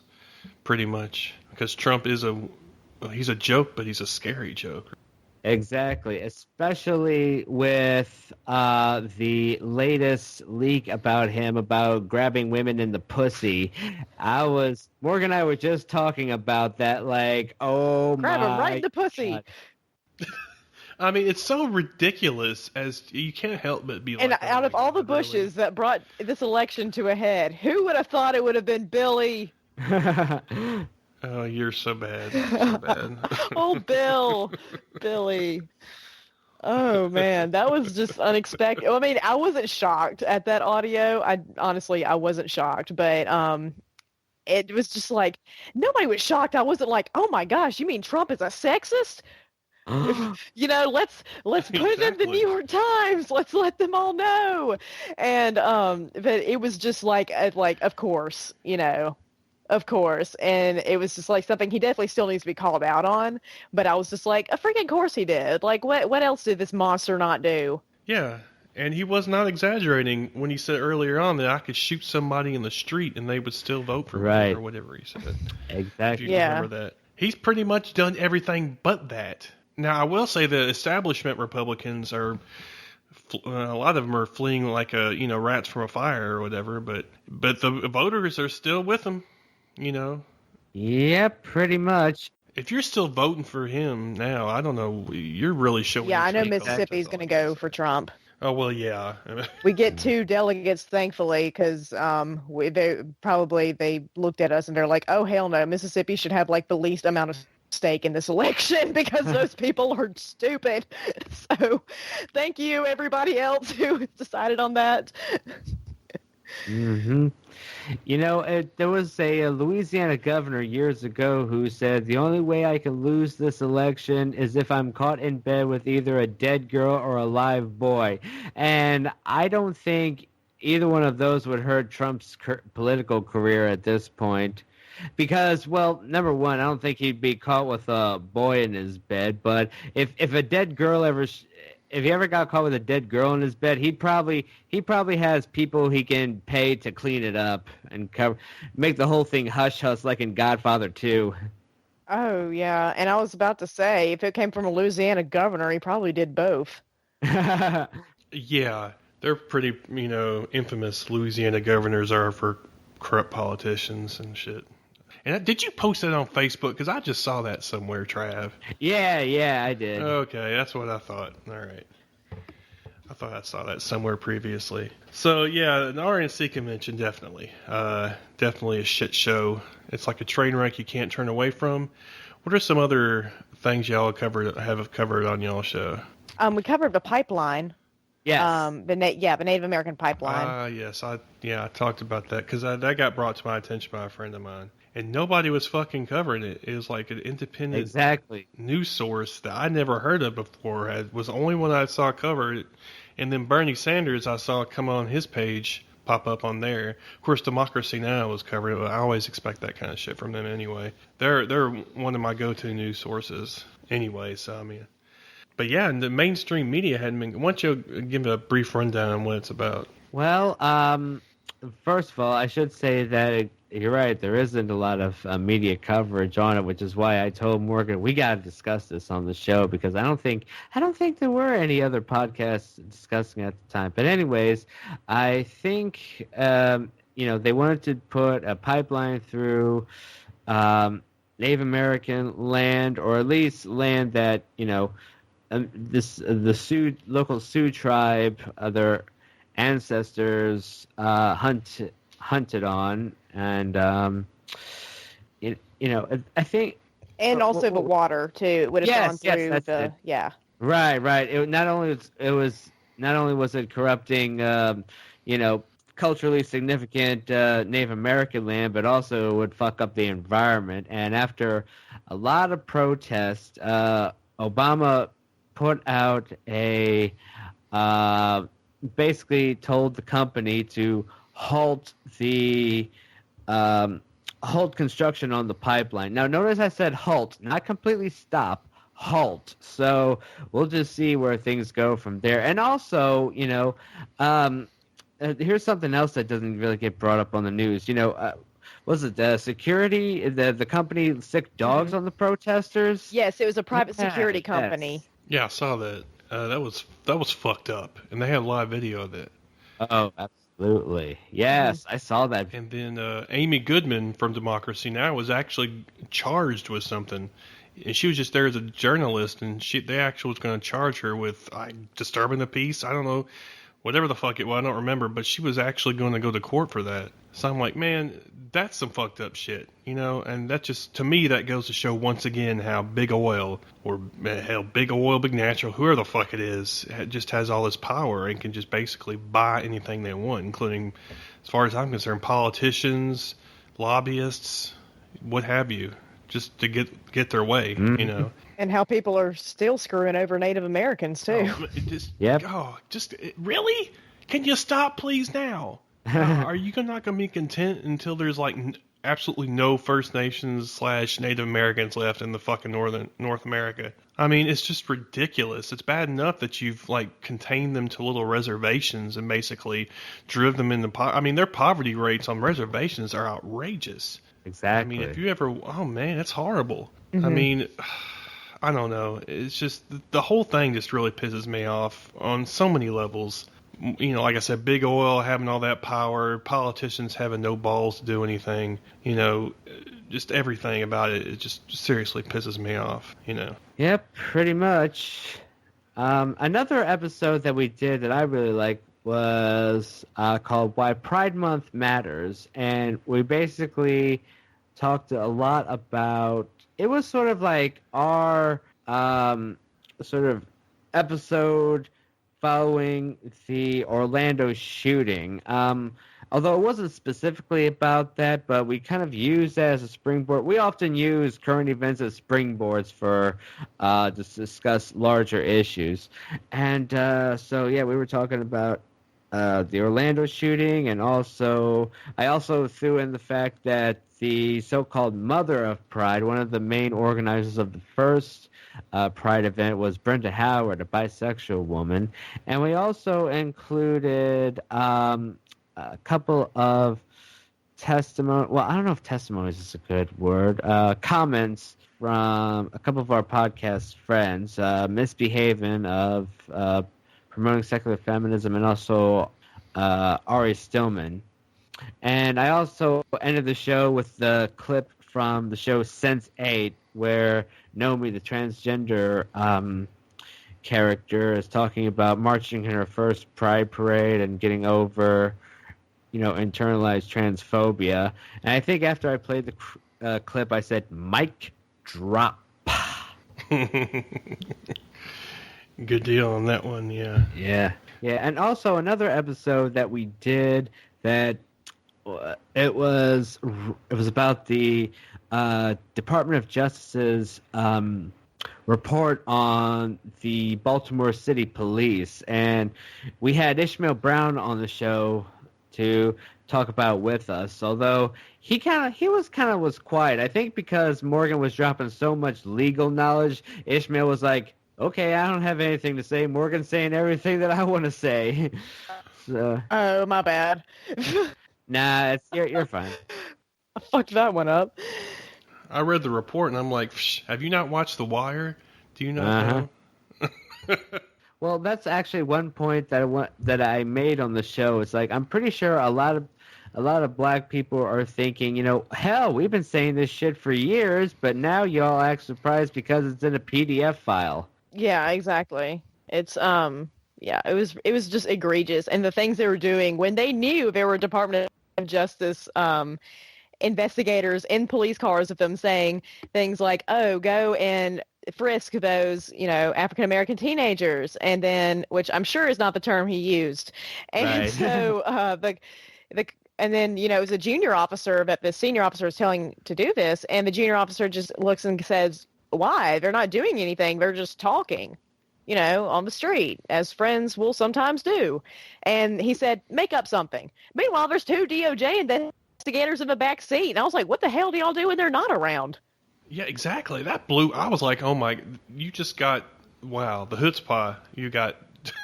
pretty much. Because Trump is he's a joke, but he's a scary joke. Exactly, especially with the latest leak about him about grabbing women in the pussy. Morgan and I were just talking about that, like, oh my Grab him right in the pussy. God. I mean, it's so ridiculous as you can't help but be like, And out of all the Bushes that brought this election to a head, who would have thought it would have been Billy? Oh, you're so bad. So bad. Oh, Billy. Oh, man, that was just unexpected. I mean, I wasn't shocked at that audio. I wasn't shocked, but it was just like, nobody was shocked. I wasn't like, oh my gosh, you mean Trump is a sexist? Let's put it in the New York Times. Let's let them all know. And but it was just like of course, of course. And it was just like something he definitely still needs to be called out on. But I was just like, a freaking course he did. Like, what else did this monster not do? Yeah. And he was not exaggerating when he said earlier on that I could shoot somebody in the street and they would still vote for me or whatever he said. Exactly. If you remember that. He's pretty much done everything but that. Now, I will say the establishment Republicans are, a lot of them are fleeing like rats from a fire or whatever, but the voters are still with them, Yep, pretty much. If you're still voting for him now, I don't know. You're really showing. Yeah, I know your true Mississippi's colors. going to go for Trump. Oh well, yeah. We get 2 delegates, thankfully, because they looked at us and they're like, "Oh hell no, Mississippi should have like the least amount of stake in this election because those people are stupid." So, thank you everybody else who decided on that. Mm-hmm. You know, there was a Louisiana governor years ago who said, the only way I can lose this election is if I'm caught in bed with either a dead girl or a live boy. And I don't think either one of those would hurt Trump's political career at this point. Because, well, number one, I don't think he'd be caught with a boy in his bed. But if a dead girl if he ever got caught with a dead girl in his bed, he probably has people he can pay to clean it up and make the whole thing hush-hush like in Godfather 2. Oh yeah, and I was about to say, if it came from a Louisiana governor, he probably did both. Yeah, they're pretty, infamous. Louisiana governors are for corrupt politicians and shit. And did you post that on Facebook? Because I just saw that somewhere, Trav. Yeah, I did. Okay, that's what I thought. All right. I thought I saw that somewhere previously. So, yeah, an RNC convention, definitely. Definitely a shit show. It's like a train wreck you can't turn away from. What are some other things y'all have covered on y'all's show? We covered the pipeline. Yes. The Native American pipeline. Yes. I talked about that because that got brought to my attention by a friend of mine. And nobody was fucking covering it. It was like an independent news source that I never heard of before. It was the only one I saw covered. And then Bernie Sanders, I saw come on his page, pop up on there. Of course, Democracy Now! Was covering it. I always expect that kind of shit from them anyway. They're one of my go-to news sources anyway. So, I mean. But yeah, and the mainstream media hadn't been. Why don't you give a brief rundown on what it's about? Well, first of all, I should say that you're right. There isn't a lot of media coverage on it, which is why I told Morgan we got to discuss this on the show because I don't think there were any other podcasts discussing it at the time. But anyways, I think they wanted to put a pipeline through Native American land, or at least land that the local Sioux tribe, their ancestors hunted on. And I think, and also the water too. It would have gone through Right. It not only was it corrupting, culturally significant Native American land, but also it would fuck up the environment. And after a lot of protests, Obama put out basically told the company to halt construction on the pipeline. Now, notice I said halt, not completely stop, halt. So we'll just see where things go from there. And also, here's something else that doesn't really get brought up on the news. Was it the security, the company sick dogs on the protesters? Yes, it was a private security company. Yes. Yeah, I saw that. That was fucked up, and they had live video of it. Oh, absolutely. Yes, I saw that. And then Amy Goodman from Democracy Now! Was actually charged with something. And she was just there as a journalist, and they actually was going to charge her with disturbing the peace. I don't know, whatever the fuck it was. I don't remember, but she was actually going to go to court for that. So I'm like, man, that's some fucked up shit, and that just, to me, that goes to show once again how big oil, or hell, big oil, big natural, whoever the fuck it is, just has all this power and can just basically buy anything they want, including, as far as I'm concerned, politicians, lobbyists, what have you, just to get their way, And how people are still screwing over Native Americans too. Really? Can you stop, please, now? Are you not going to be content until there's absolutely no First Nations / Native Americans left in the fucking North America? I mean, it's just ridiculous. It's bad enough that you've contained them to little reservations and basically driven them into poverty. I mean, their poverty rates on reservations are outrageous. Exactly. I mean, if you ever, oh man, it's horrible. Mm-hmm. I mean, I don't know. It's just the whole thing just really pisses me off on so many levels. Like I said, big oil having all that power, politicians having no balls to do anything, just everything about it. It just seriously pisses me off, you know. Yep, pretty much. Another episode that we did that I really liked was called Why Pride Month Matters, and we basically talked a lot about, it was sort of like our sort of episode following the Orlando shooting. Although it wasn't specifically about that, but we kind of used that as a springboard. We often use current events as springboards for to discuss larger issues. And so, yeah, we were talking about the Orlando shooting, and I also threw in the fact that the so-called mother of Pride, one of the main organizers of the first Pride event, was Brenda Howard, a bisexual woman. And we also included a couple of testimony. Well, I don't know if testimonies is a good word. Comments from a couple of our podcast friends, Misbehaving of Promoting Secular Feminism, and also Ari Stillman. And I also ended the show with the clip from the show Sense8, where Nomi, the transgender character, is talking about marching in her first Pride parade and getting over, internalized transphobia. And I think after I played the clip, I said, "Mic drop." Good deal on that one, yeah. Yeah. And also another episode that we did that it was about the Department of Justice's report on the Baltimore City Police, and we had Ishmael Brown on the show to talk about with us, although he was quiet. I think because Morgan was dropping so much legal knowledge, Ishmael was like, "Okay, I don't have anything to say. Morgan's saying everything that I want to say." So, Oh, my bad. nah, you're fine. I fucked that one up. I read the report and I'm like, have you not watched The Wire? Do you not know? Well, that's actually one point that I made on the show. It's like, I'm pretty sure a lot of black people are thinking, hell, we've been saying this shit for years, but now y'all act surprised because it's in a PDF file. Yeah, exactly. It's it was just egregious, and the things they were doing when they knew there were Department of Justice investigators in police cars with them saying things like, "Oh, go and frisk those, African American teenagers," and then, which I'm sure is not the term he used, and right. So and then, it was a junior officer that the senior officer is telling to do this, and the junior officer just looks and says, "Why? They're not doing anything. They're just talking, on the street, as friends will sometimes do." And he said, "Make up something." Meanwhile, there's two DOJ investigators in the back seat. And I was like, what the hell do y'all do when they're not around? Yeah, exactly. That blew. I was like, oh my, you just got, wow, the chutzpah you got,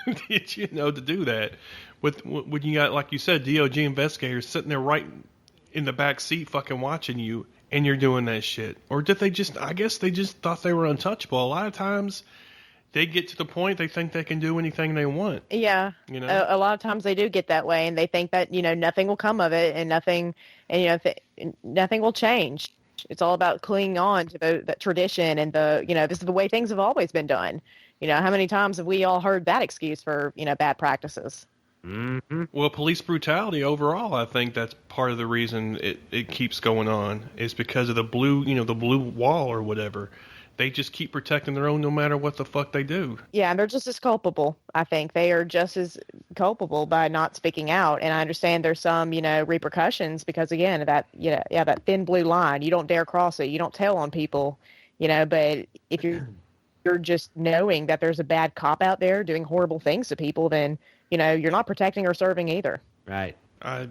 to do that. When you got, like you said, DOJ investigators sitting there right in the back seat fucking watching you, and you're doing that shit. Or did they just, I guess they just thought they were untouchable. A lot of times they get to the point they think they can do anything they want. Yeah. A lot of times they do get that way, and they think that, nothing will come of it, and nothing will change. It's all about clinging on to that tradition and this is the way things have always been done. How many times have we all heard that excuse for, bad practices? Mm-hmm. Well, police brutality overall, I think that's part of the reason it keeps going on, is because of the blue wall or whatever. They just keep protecting their own no matter what the fuck they do. Yeah, and they're just as culpable. I think they are just as culpable by not speaking out. And I understand there's some, repercussions because, again, that thin blue line, you don't dare cross it. You don't tell on people, but if you're just knowing that there's a bad cop out there doing horrible things to people, then, you're not protecting or serving either. Right.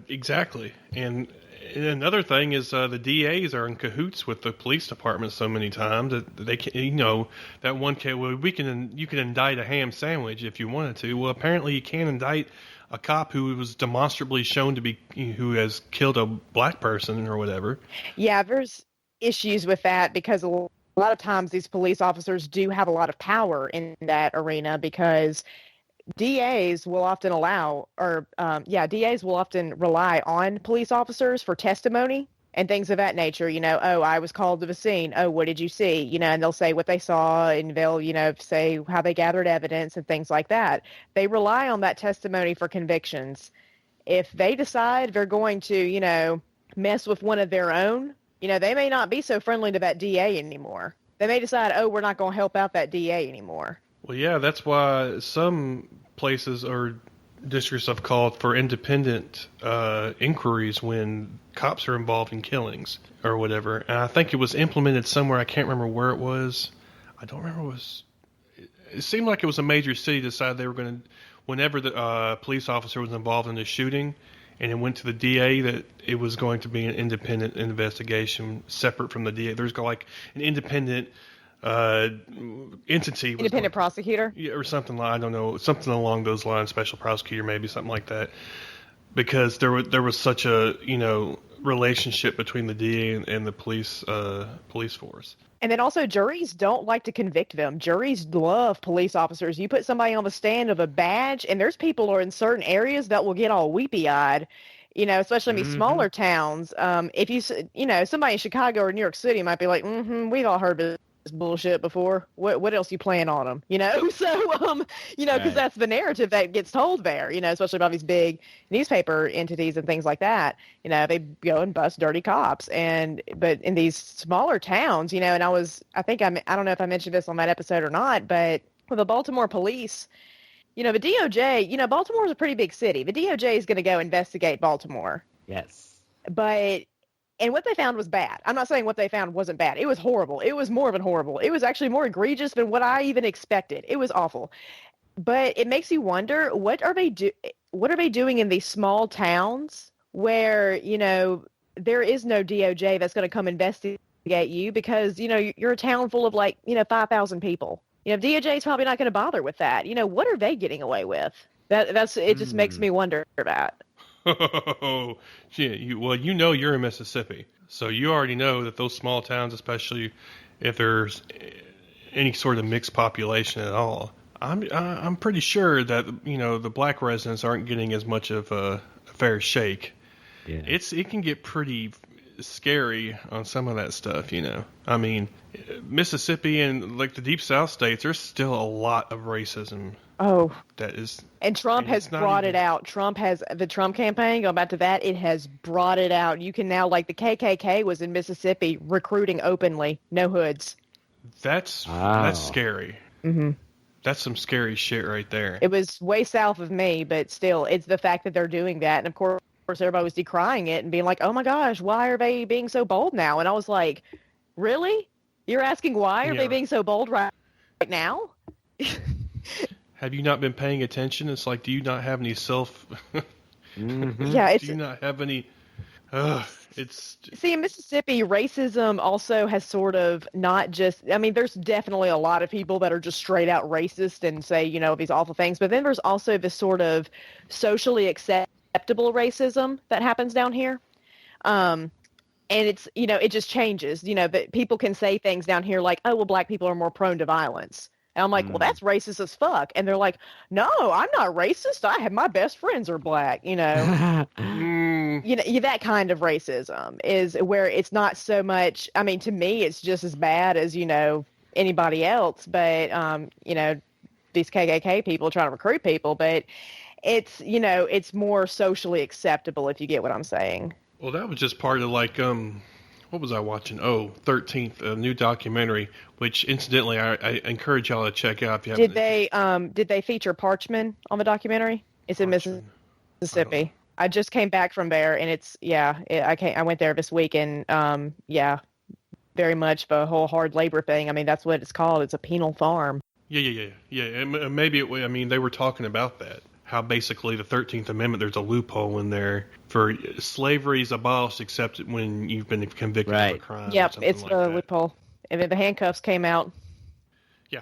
Exactly. And another thing is the DAs are in cahoots with the police department so many times that they can, that one case, well, you can indict a ham sandwich if you wanted to. Well, apparently you can't indict a cop who was demonstrably shown to be, who has killed a black person or whatever. Yeah, there's issues with that because a lot of times these police officers do have a lot of power in that arena because DAs will often DAs will often rely on police officers for testimony. and things of that nature. Oh, I was called to the scene. Oh, what did you see? And they'll say what they saw, and they'll, say how they gathered evidence and things like that. They rely on that testimony for convictions. If they decide they're going to, mess with one of their own, they may not be so friendly to that DA anymore. They may decide, oh, we're not going to help out that DA anymore. Well, yeah, that's why some places or districts have called for independent inquiries when cops are involved in killings or whatever. And I think it was implemented somewhere. I can't remember where it was. I don't remember. It seemed like it was a major city decided they were going to, whenever the police officer was involved in the shooting, and it went to the DA, that it was going to be an independent investigation separate from the DA. There's like an independent entity. Independent prosecutor? Yeah, or something like, I don't know, something along those lines, special prosecutor, maybe something like that. Because there was such a, relationship between the DA and the police force. And then also juries don't like to convict them. Juries love police officers. You put somebody on the stand of a badge, and there's people who are in certain areas that will get all weepy-eyed, especially in these smaller towns. If somebody in Chicago or New York City might be like, we've all heard this bullshit before. What else you playing on them? So because that's the narrative that gets told there. Especially by these big newspaper entities and things like that. They go and bust dirty cops, but in these smaller towns, and I don't know if I mentioned this on that episode or not, but with the Baltimore police, the DOJ, Baltimore's a pretty big city. The DOJ is going to go investigate Baltimore. Yes, and what they found was bad. I'm not saying what they found wasn't bad. It was horrible. It was more than horrible. It was actually more egregious than what I even expected. It was awful. But it makes you wonder, what are they doing in these small towns where, there is no DOJ that's going to come investigate you because, you're a town full of 5,000 people. DOJ is probably not going to bother with that. What are they getting away with? It just makes me wonder that. Oh, yeah. You're in Mississippi, so you already know that those small towns, especially if there's any sort of mixed population at all, I'm pretty sure that the black residents aren't getting as much of a fair shake. Yeah. It can get pretty scary on some of that stuff. I mean, Mississippi and the deep South states, there's still a lot of racism. Oh, that is, and Trump has brought it out. The Trump campaign, going back to that, it has brought it out. You can now, the KKK was in Mississippi recruiting openly, no hoods. That's scary. Mm-hmm. That's some scary shit right there. It was way south of me, but still, it's the fact that they're doing that, and of course, everybody was decrying it and being like, "Oh my gosh, why are they being so bold now?" And I was like, "Really? You're asking why are they being so bold right now?" Have you not been paying attention? It's like, do you not have any self? Mm-hmm. Yeah, do you not have any? See, in Mississippi, racism also has sort of not just. I mean, there's definitely a lot of people that are just straight out racist and say, these awful things. But then there's also this sort of socially acceptable racism that happens down here. And it's, it just changes. That people can say things down here like, "Oh, well, black people are more prone to violence." And I'm like, well, that's racist as fuck. And they're like, "No, I'm not racist. My best friends are black." That kind of racism is where it's not so much. I mean, to me, it's just as bad as, anybody else. But, these KKK people trying to recruit people. But it's, it's more socially acceptable, if you get what I'm saying. Well, that was just part of what was I watching? 13th, a new documentary, which incidentally I encourage y'all to check out if you haven't. Did they feature Parchman on the documentary? It's in Mississippi. I just came back from there, and it's I went there this week, and very much the whole hard labor thing. I mean, that's what it's called. It's a penal farm. Yeah. And maybe they were talking about that. How basically the 13th Amendment, there's a loophole in there for slavery is abolished except when you've been convicted of a crime. Yep, it's the loophole. And then the handcuffs came out. Yeah.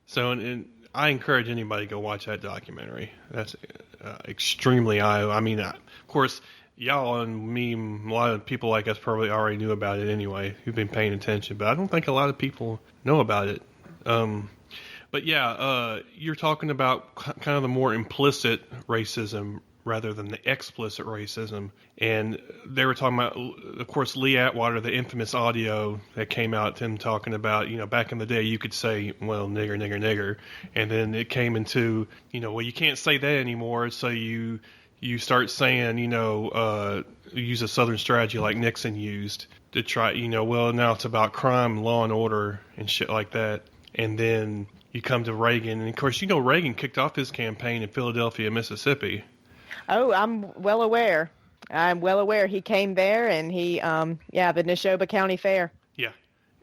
So, and I encourage anybody to go watch that documentary. That's extremely of course, y'all and me, a lot of people like us probably already knew about it anyway, who've been paying attention, but I don't think a lot of people know about it. But you're talking about kind of the more implicit racism rather than the explicit racism. And they were talking about, of course, Lee Atwater, the infamous audio that came out, him talking about, back in the day you could say, well, nigger, nigger, nigger. And then it came into, well, you can't say that anymore. So you start saying, use a Southern strategy like Nixon used to try, well, now it's about crime, law and order and shit like that. And then you come to Reagan. And, of course, Reagan kicked off his campaign in Philadelphia, Mississippi. Oh, I'm well aware. He came there and he, the Neshoba County Fair. Yeah.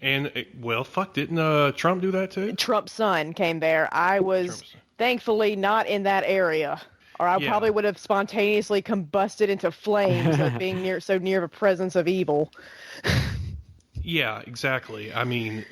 And, didn't Trump do that too? Trump's son came there. I was thankfully not in that area. Or I probably would have spontaneously combusted into flames of being so near the presence of evil. Yeah, exactly. I mean,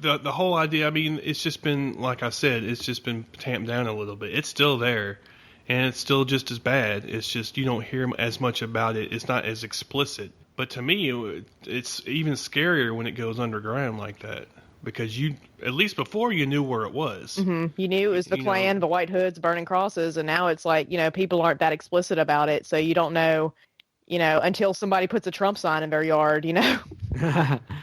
the whole idea, it's just been, like I said, it's just been tamped down a little bit. It's still there, and it's still just as bad. It's just you don't hear as much about it. It's not as explicit. But to me, it's even scarier when it goes underground like that. Because at least before you knew where it was. Mm-hmm. You knew it was the Klan, the White Hoods, burning crosses, and now it's like, people aren't that explicit about it, so you don't know, until somebody puts a Trump sign in their yard,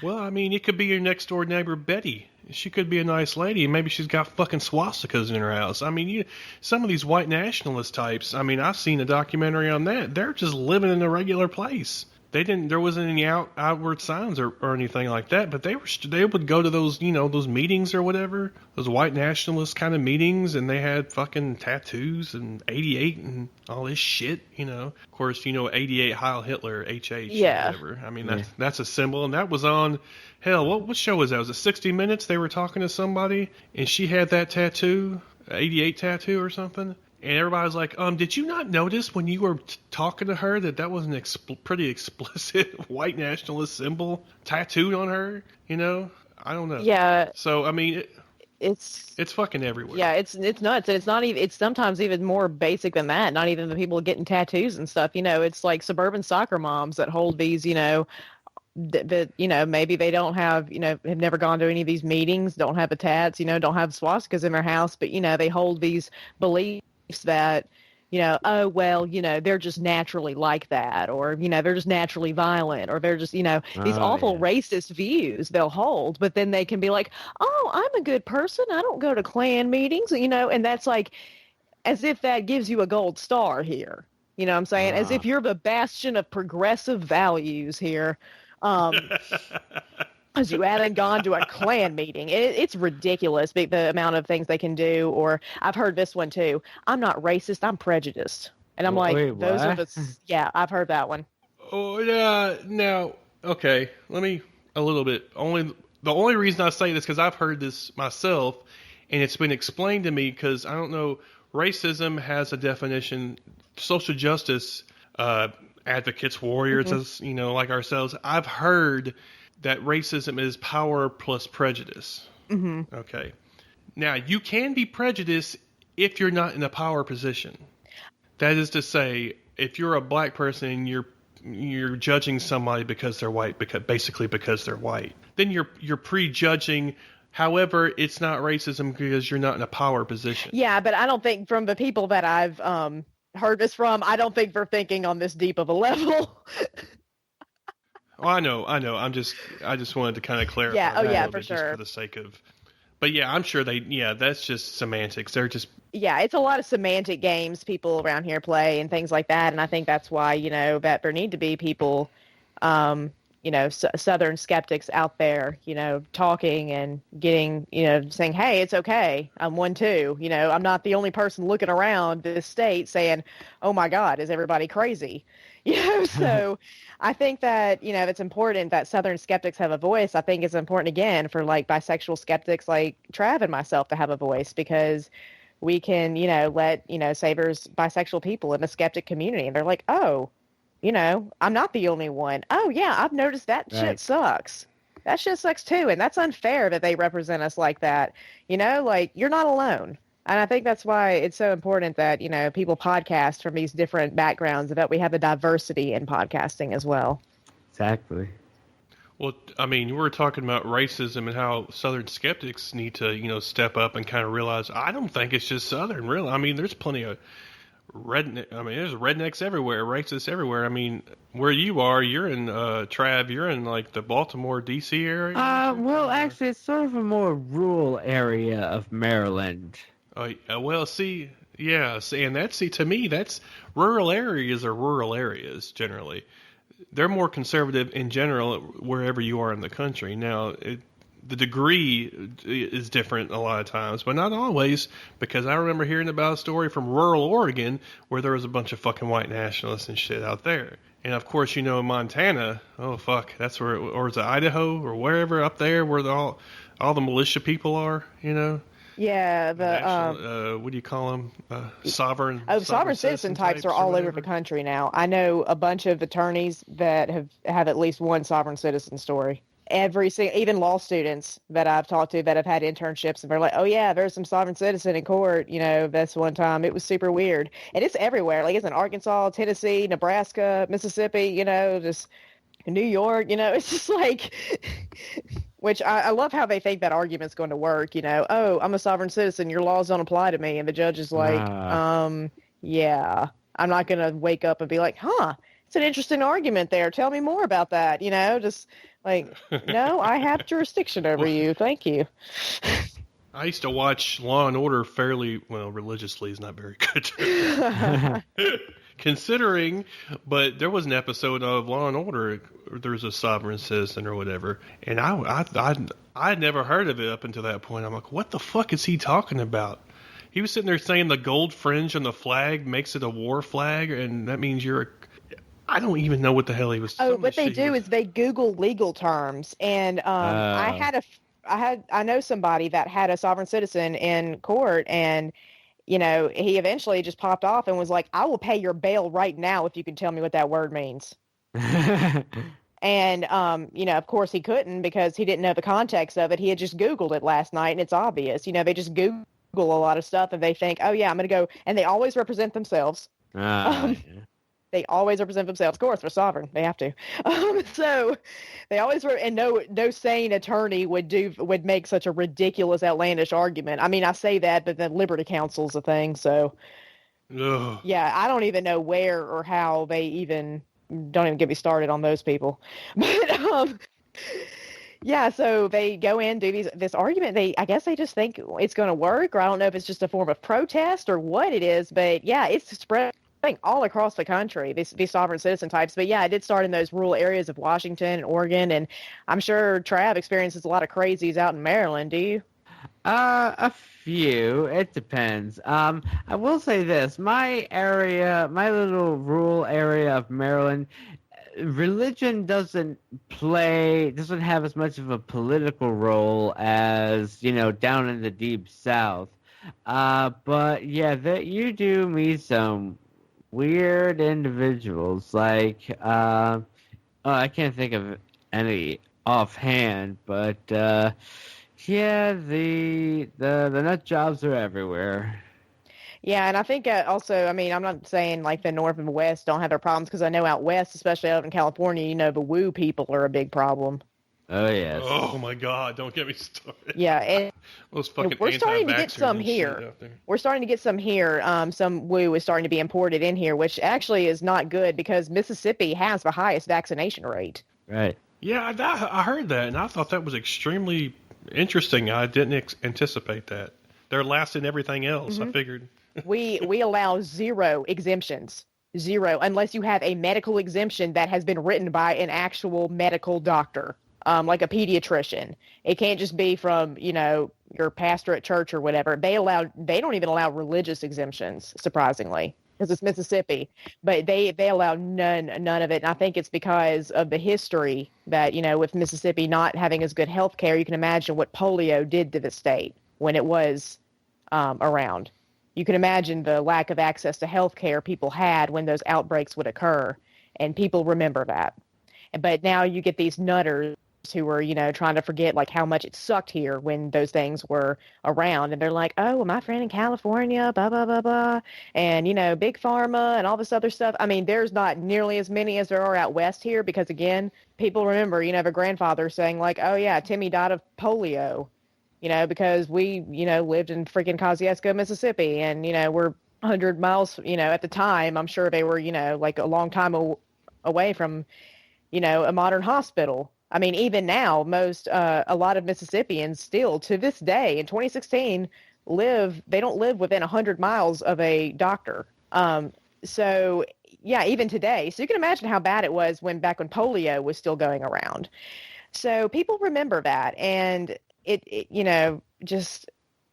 Well, it could be your next door neighbor, Betty. She could be a nice lady, and maybe she's got fucking swastikas in her house. Some of these white nationalist types, I've seen a documentary on that. They're just living in a regular place. There wasn't any outward signs or anything like that, but they would go to those, those meetings or whatever, those white nationalist kind of meetings, and they had fucking tattoos and 88 and all this shit, Of course, 88 Heil Hitler, HH, yeah. Whatever. That's a symbol, and that was on, hell, what show was that? Was it 60 Minutes? They were talking to somebody, and she had that tattoo, 88 tattoo or something. And everybody was like, did you not notice when you were talking to her that was an pretty explicit white nationalist symbol tattooed on her? I don't know. Yeah. So, it's fucking everywhere. Yeah, it's nuts. And it's not even, it's sometimes even more basic than that. Not even the people getting tattoos and stuff. It's like suburban soccer moms that hold these, that maybe they don't have, have never gone to any of these meetings, don't have the tats, don't have swastikas in their house, but, they hold these beliefs that they're just naturally like that, or they're just naturally violent, or they're just these awful racist views they'll hold, but then they can be like, oh, I'm a good person, I don't go to Klan meetings, and that's like as if that gives you a gold star here, what I'm saying, as if you're the bastion of progressive values here. Because you haven't gone to a Klan meeting. It's ridiculous, the amount of things they can do. Or I've heard this one too. I'm not racist, I'm prejudiced. And I'm those are the... Yeah, I've heard that one. Oh, yeah. Now, okay, let me a little bit. The only reason I say this because I've heard this myself, and it's been explained to me because, I don't know, racism has a definition. Social justice advocates, warriors, as like ourselves, I've heard that racism is power plus prejudice. Mm-hmm. Okay. Now, you can be prejudiced if you're not in a power position. That is to say, if you're a black person and you're judging somebody because they're white, because they're white, then you're prejudging. However, it's not racism because you're not in a power position. Yeah, but I don't think from the people that I've heard this from, I don't think they're thinking on this deep of a level. Oh, I know. I just wanted to kind of clarify. Yeah. Oh, yeah, for just sure. for the sake of, but yeah, I'm sure that's just semantics. They're just. Yeah, it's a lot of semantic games people around here play and things like that. And I think that's why, that there need to be people, Southern skeptics out there, talking and getting, saying, hey, it's okay. I'm one too. I'm not the only person looking around this state saying, oh my God, is everybody crazy? So I think that, it's important that Southern skeptics have a voice. I think it's important, again, for like bisexual skeptics like Trav and myself to have a voice, because we can, let, savers, bisexual people in the skeptic community. And they're like, oh, I'm not the only one. Oh, yeah, I've noticed that shit sucks. That shit sucks too. And that's unfair that they represent us like that. Like, you're not alone. And I think that's why it's so important that, people podcast from these different backgrounds, that we have a diversity in podcasting as well. Exactly. Well, we were talking about racism and how Southern skeptics need to, step up and kind of realize, I don't think it's just Southern, really. There's plenty of redneck. I mean, there's rednecks everywhere, racists everywhere. I mean, where you are, you're in Trav. You're in like the Baltimore, D.C. area. Well, actually, it's sort of a more rural area of Maryland. Well, see, and to me, that's rural areas are rural areas generally. They're more conservative in general wherever you are in the country. Now, the degree is different a lot of times, but not always, because I remember hearing about a story from rural Oregon where there was a bunch of fucking white nationalists and shit out there. And of course, you know, Montana, oh fuck, that's where, or is it Idaho or wherever up there where all the militia people are, you know? Yeah, what do you call them? Sovereign citizen types are all over the country now. I know a bunch of attorneys that have at least one sovereign citizen story. Even law students that I've talked to that have had internships, and they're like, oh yeah, there's some sovereign citizen in court. You know, that's one time. It was super weird. And it's everywhere. Like, it's in Arkansas, Tennessee, Nebraska, Mississippi, you know, just New York, you know, it's just like, which I love how they think that argument's going to work, you know, oh, I'm a sovereign citizen, your laws don't apply to me. And the judge is like, yeah, I'm not going to wake up and be like, it's an interesting argument there. Tell me more about that, you know, just like, no, I have jurisdiction over you. Thank you. I used to watch Law and Order fairly, religiously is not very good. Considering, but there was an episode of Law and Order, there was a sovereign citizen or whatever, and I'd never heard of it up until that point. I'm like, what the fuck is he talking about? He was sitting there saying the gold fringe on the flag makes it a war flag, and that means I don't even know what the hell he was. Oh, what they do is they Google legal terms, and I know somebody that had a sovereign citizen in court, and you know, he eventually just popped off and was like, I will pay your bail right now if you can tell me what that word means. And, you know, of course he couldn't because he didn't know the context of it. He had just Googled it last night, and it's obvious. You know, they just Google a lot of stuff, and they think, oh, yeah, I'm going to go. And they always represent themselves. They always represent themselves. Of course, they're sovereign. They have to. So they always and no sane attorney would make such a ridiculous, outlandish argument. I mean, I say that, but the Liberty Council's a thing. So, yeah, I don't even know where or how they even don't even get me started on those people. But yeah, so they go in, do this argument. I guess they just think it's going to work, or I don't know if it's just a form of protest or what it is. But yeah, it's spread all across the country, these sovereign citizen types. But yeah, I did start in those rural areas of Washington and Oregon, and I'm sure Trav experiences a lot of crazies out in Maryland. Do you? A few. It depends. I will say this: my little rural area of Maryland, religion doesn't have as much of a political role as, you know, down in the deep South. But yeah, you do meet some weird individuals, like I can't think of any offhand, but yeah, the nut jobs are everywhere. Yeah, and I think also, I mean, I'm not saying like the North and the West don't have their problems, because I know out West, especially out in California, you know, the woo people are a big problem. Oh, yes. Oh, my God. Don't get me started. Yeah. And we're starting to get some here. We're starting to get some here. Some woo is starting to be imported in here, which actually is not good because Mississippi has the highest vaccination rate. Right. Yeah, I heard that, and I thought that was extremely interesting. I didn't anticipate that. They're last in everything else, I figured. We allow 0 exemptions. 0, unless you have a medical exemption that has been written by an actual medical doctor. Like a pediatrician. It can't just be from, you know, your pastor at church or whatever. They don't even allow religious exemptions, surprisingly, because it's Mississippi. But they allow none of it. And I think it's because of the history that, you know, with Mississippi not having as good health care, you can imagine what polio did to the state when it was around. You can imagine the lack of access to health care people had when those outbreaks would occur. And people remember that. But now you get these nutters who were, you know, trying to forget like how much it sucked here when those things were around, and they're like, oh, well, my friend in California, blah blah blah blah, and you know, big pharma and all this other stuff. I mean, there's not nearly as many as there are out west here, because again, people remember, you know, their grandfather saying like, oh yeah, Timmy died of polio, you know, because we, you know, lived in freaking Kosciuszko, Mississippi, and you know, we're 100 miles, at the time. I'm sure they were, like a long time away from, a modern hospital. I mean, even now, a lot of Mississippians still, to this day, in 2016, they don't live within 100 miles of a doctor. So, yeah, even today. So you can imagine how bad it was back when polio was still going around. So people remember that, and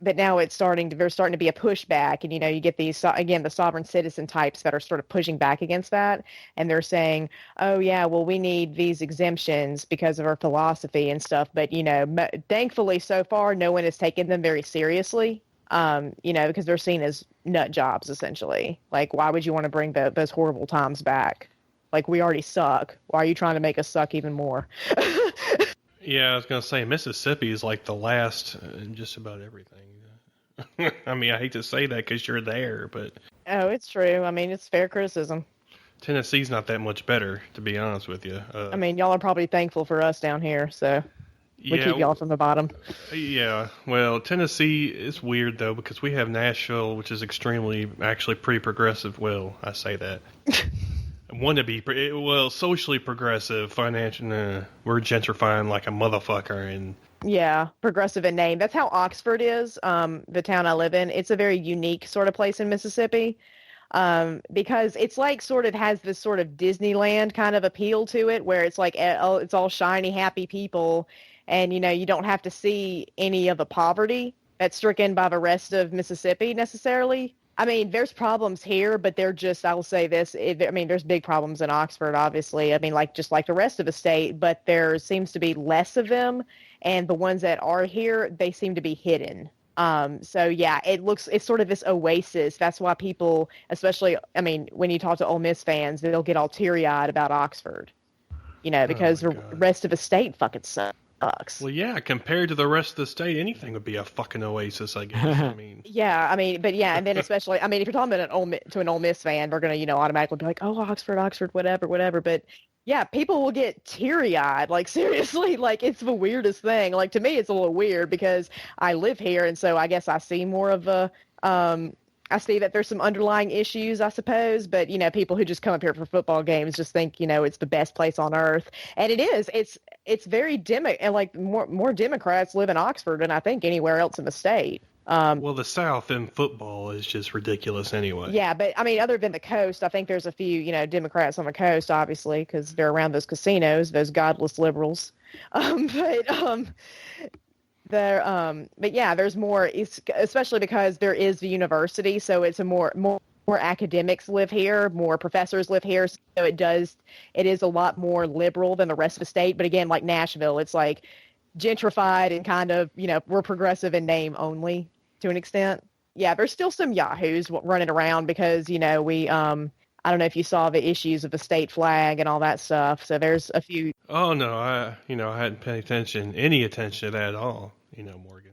but now there's starting to be a pushback, and, you get these, again, the sovereign citizen types that are sort of pushing back against that. And they're saying, oh yeah, well, we need these exemptions because of our philosophy and stuff. But, thankfully so far, no one has taken them very seriously, because they're seen as nut jobs, essentially. Like, why would you want to bring those horrible times back? Like, we already suck. Why are you trying to make us suck even more? Yeah, I was going to say, Mississippi is like the last in just about everything. I mean, I hate to say that because you're there, but... Oh, it's true. I mean, it's fair criticism. Tennessee's not that much better, to be honest with you. I mean, y'all are probably thankful for us down here, so we keep y'all from the bottom. Yeah, well, Tennessee is weird, though, because we have Nashville, which is actually pretty progressive. Well, I say that. Want to be socially progressive, financial. We're gentrifying like a motherfucker, and yeah, progressive in name. That's how Oxford is. The town I live in. It's a very unique sort of place in Mississippi, because it's like sort of has this sort of Disneyland kind of appeal to it, where it's like it's all shiny, happy people, and you don't have to see any of the poverty that's stricken by the rest of Mississippi necessarily. I mean, there's problems here, but I will say this, there's big problems in Oxford, obviously. I mean, just like the rest of the state, but there seems to be less of them. And the ones that are here, they seem to be hidden. So yeah, it's sort of this oasis. That's why people, especially, I mean, when you talk to Ole Miss fans, they'll get all teary-eyed about Oxford, because the rest of the state fucking sucks. Well, yeah, compared to the rest of the state, anything would be a fucking oasis, I guess. I mean, yeah, and then especially, if you're talking about an Ole Miss fan, they're going to, automatically be like, oh, Oxford, whatever. But yeah, people will get teary-eyed, like, seriously, like, it's the weirdest thing. Like, to me, it's a little weird because I live here, and so I guess I see more of I see that there's some underlying issues, I suppose, but, people who just come up here for football games just think, it's the best place on earth. And it is. It's very and like more Democrats live in Oxford than I think anywhere else in the state. Well, the South in football is just ridiculous anyway. Yeah, but, other than the coast, I think there's a few, Democrats on the coast, obviously, because they're around those casinos, those godless liberals. But yeah, there's more, especially because there is the university, so it's a more academics live here, more professors live here, so it is a lot more liberal than the rest of the state. But again, like Nashville, it's like gentrified and kind of, we're progressive in name only to an extent. Yeah, there's still some yahoos running around because, we, I don't know if you saw the issues of the state flag and all that stuff. So there's a few. Oh no, I hadn't paid any attention to that at all. Morgan.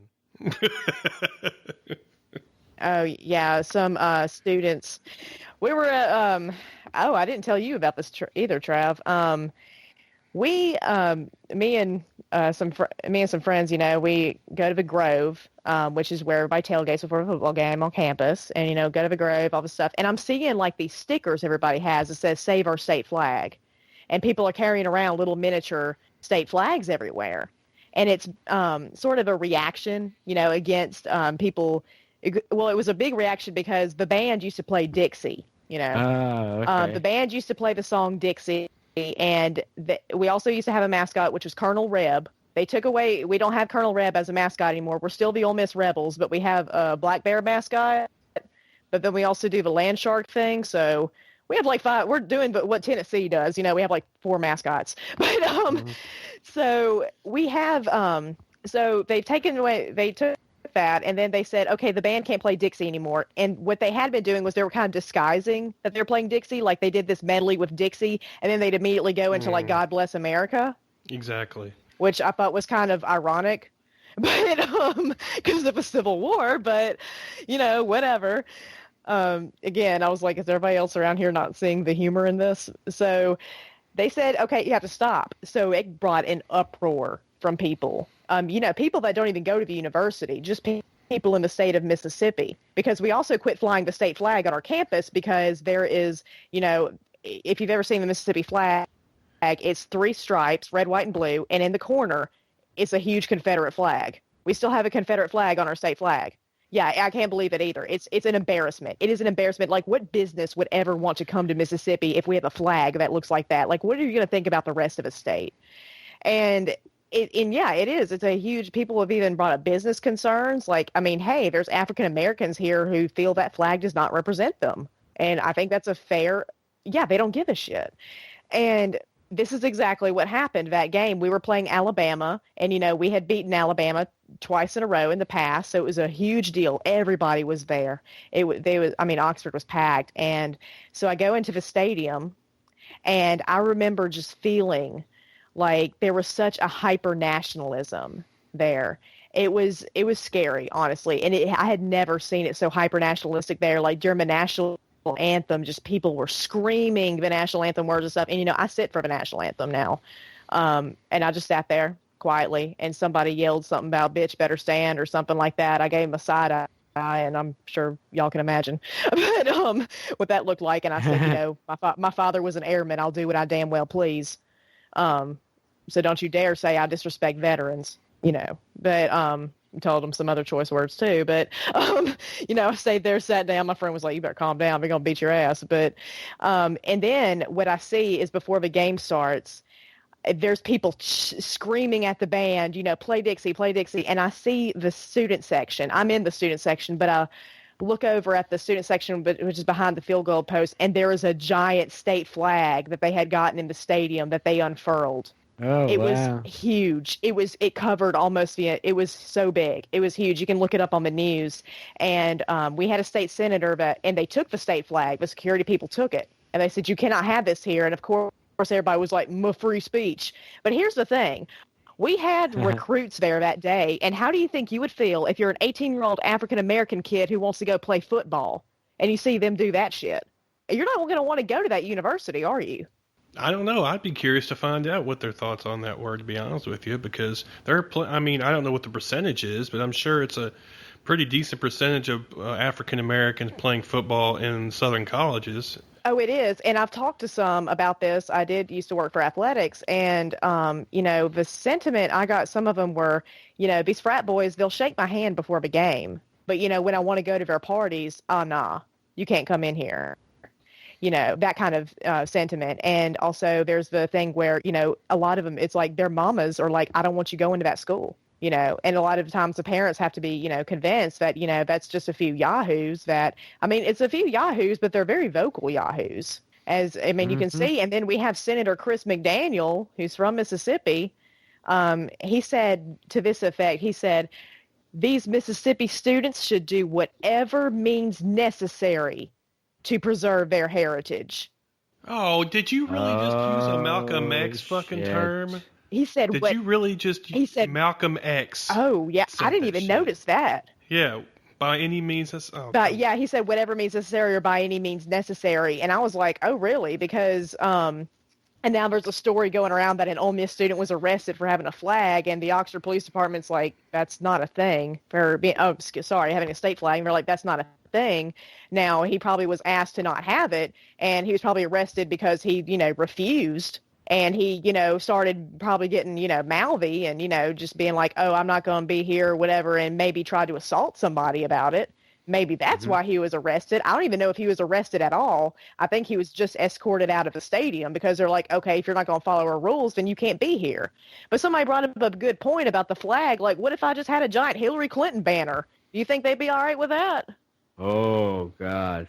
Oh yeah, some students. We were at. I didn't tell you about this either, Trav. Me and some friends, we go to the Grove, which is where everybody tailgates before a football game on campus, and go to the Grove, all this stuff. And I'm seeing like these stickers everybody has that says "Save Our State Flag," and people are carrying around little miniature state flags everywhere. And it's sort of a reaction, against people. Well, it was a big reaction because the band used to play Dixie, Okay. The band used to play the song Dixie, and we also used to have a mascot, which was Colonel Reb. They took away, we don't have Colonel Reb as a mascot anymore. We're still the Ole Miss Rebels, but we have a Black Bear mascot. But then we also do the Land Shark thing, so we have like 5. We're doing what Tennessee does. We have like 4 mascots. But so we have so they took that, and then they said, okay, the band can't play Dixie anymore. And what they had been doing was they were kind of disguising that they're playing Dixie, like they did this medley with Dixie, and then they'd immediately go into like God Bless America. Exactly. Which I thought was kind of ironic, but because of a civil war, but whatever. Again, I was like, is everybody else around here not seeing the humor in this? So they said, okay, you have to stop. So it brought an uproar from people. People that don't even go to the university, just people in the state of Mississippi, because we also quit flying the state flag on our campus because there is, if you've ever seen the Mississippi flag, it's 3 stripes, red, white, and blue, and in the corner, it's a huge Confederate flag. We still have a Confederate flag on our state flag. Yeah, I can't believe it either. It's an embarrassment. It is an embarrassment. Like, what business would ever want to come to Mississippi if we have a flag that looks like that? Like, what are you going to think about the rest of the state? And it is. It's a huge, people have even brought up business concerns. Like, I mean, hey, there's African Americans here who feel that flag does not represent them. And I think that's they don't give a shit. And this is exactly what happened that game. We were playing Alabama, and, we had beaten Alabama twice in a row in the past, so it was a huge deal. Everybody was there. Oxford was packed. And so I go into the stadium, and I remember just feeling like there was such a hyper-nationalism there. It was scary, honestly, and I had never seen it so hyper-nationalistic there. Like, during the national anthem, just people were screaming the national anthem words and stuff. And, I sit for the national anthem now. And I just sat there quietly, and somebody yelled something about "bitch better stand" or something like that. I gave him a side eye, and I'm sure y'all can imagine but what that looked like. And I said, my father was an airman. I'll do what I damn well please. So don't you dare say I disrespect veterans, but told him some other choice words too. But, I stayed there, sat down. My friend was like, "You better calm down. We're going to beat your ass." But, and then what I see is before the game starts, there's people screaming at the band, "Play Dixie, play Dixie." And I see the student section. I'm in the student section, but I look over at the student section, which is behind the field goal post, and there is a giant state flag that they had gotten in the stadium that they unfurled. Oh, it wow. was huge. It covered almost it was so big. It was huge. You can look it up on the news. And we had a state senator, and they took the state flag. The security people took it, and they said, "You cannot have this here." And of course, everybody was like, "Free speech." But here's the thing. We had recruits there that day, and how do you think you would feel if you're an 18-year-old African-American kid who wants to go play football, and you see them do that shit? You're not going to want to go to that university, are you? I don't know. I'd be curious to find out what their thoughts on that were, to be honest with you, because I don't know what the percentage is, but I'm sure it's a pretty decent percentage of African Americans playing football in Southern colleges. Oh, it is. And I've talked to some about this. I used to work for athletics, and, the sentiment I got, some of them were, these frat boys, they'll shake my hand before the game. But, when I want to go to their parties, nah, you can't come in here. That kind of sentiment. And also there's the thing where, a lot of them, it's like their mamas are like, "I don't want you going to that school," and a lot of times the parents have to be, convinced that, that's just a few yahoos it's a few yahoos, but they're very vocal yahoos, you can see. And then we have Senator Chris McDaniel, who's from Mississippi. He said to this effect, he said, "These Mississippi students should do whatever means necessary to preserve their heritage." Oh, did you really just use a Malcolm X fucking term? He said, "Did you really just use Malcolm X?" Oh, yeah. I didn't even notice that. Yeah, by any means. Yeah, he said whatever means necessary or by any means necessary. And I was like, oh, really? Because, and now there's a story going around that an Ole Miss student was arrested for having a flag, and the Oxford Police Department's like, "That's not a thing," for being, having a state flag. And they're like, "That's not a thing." Now, he probably was asked to not have it, and he was probably arrested because he, refused. And he, started probably getting, mouthy and, just being like, "Oh, I'm not going to be here," or whatever, and maybe tried to assault somebody about it. Maybe that's why he was arrested. I don't even know if he was arrested at all. I think he was just escorted out of the stadium because they're like, "Okay, if you're not going to follow our rules, then you can't be here." But somebody brought up a good point about the flag. Like, what if I just had a giant Hillary Clinton banner? Do you think they'd be all right with that? Oh, God.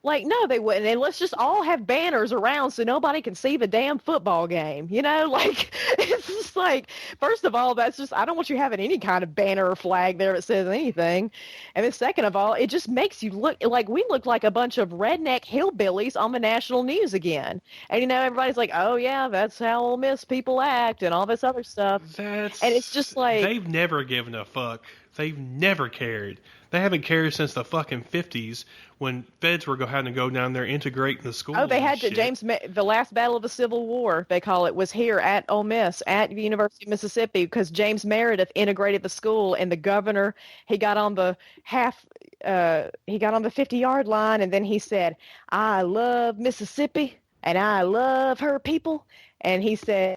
Like, no, they wouldn't. And let's just all have banners around so nobody can see the damn football game. Like, it's just like, first of all, that's just, I don't want you having any kind of banner or flag there that says anything. And then second of all, it just makes you look like we look like a bunch of redneck hillbillies on the national news again. And, everybody's like, "Oh, yeah, that's how Ole Miss people act," and all this other stuff. And it's just like, they've never given a fuck. They've never cared. They haven't cared since the fucking 50s when feds were having to go down there integrating the schools. Oh, they had to. Shit. The last battle of the Civil War, they call it, was here at Ole Miss, at the University of Mississippi, because James Meredith integrated the school, and the governor, he got on the 50-yard line, and then he said, "I love Mississippi, and I love her people," and he said,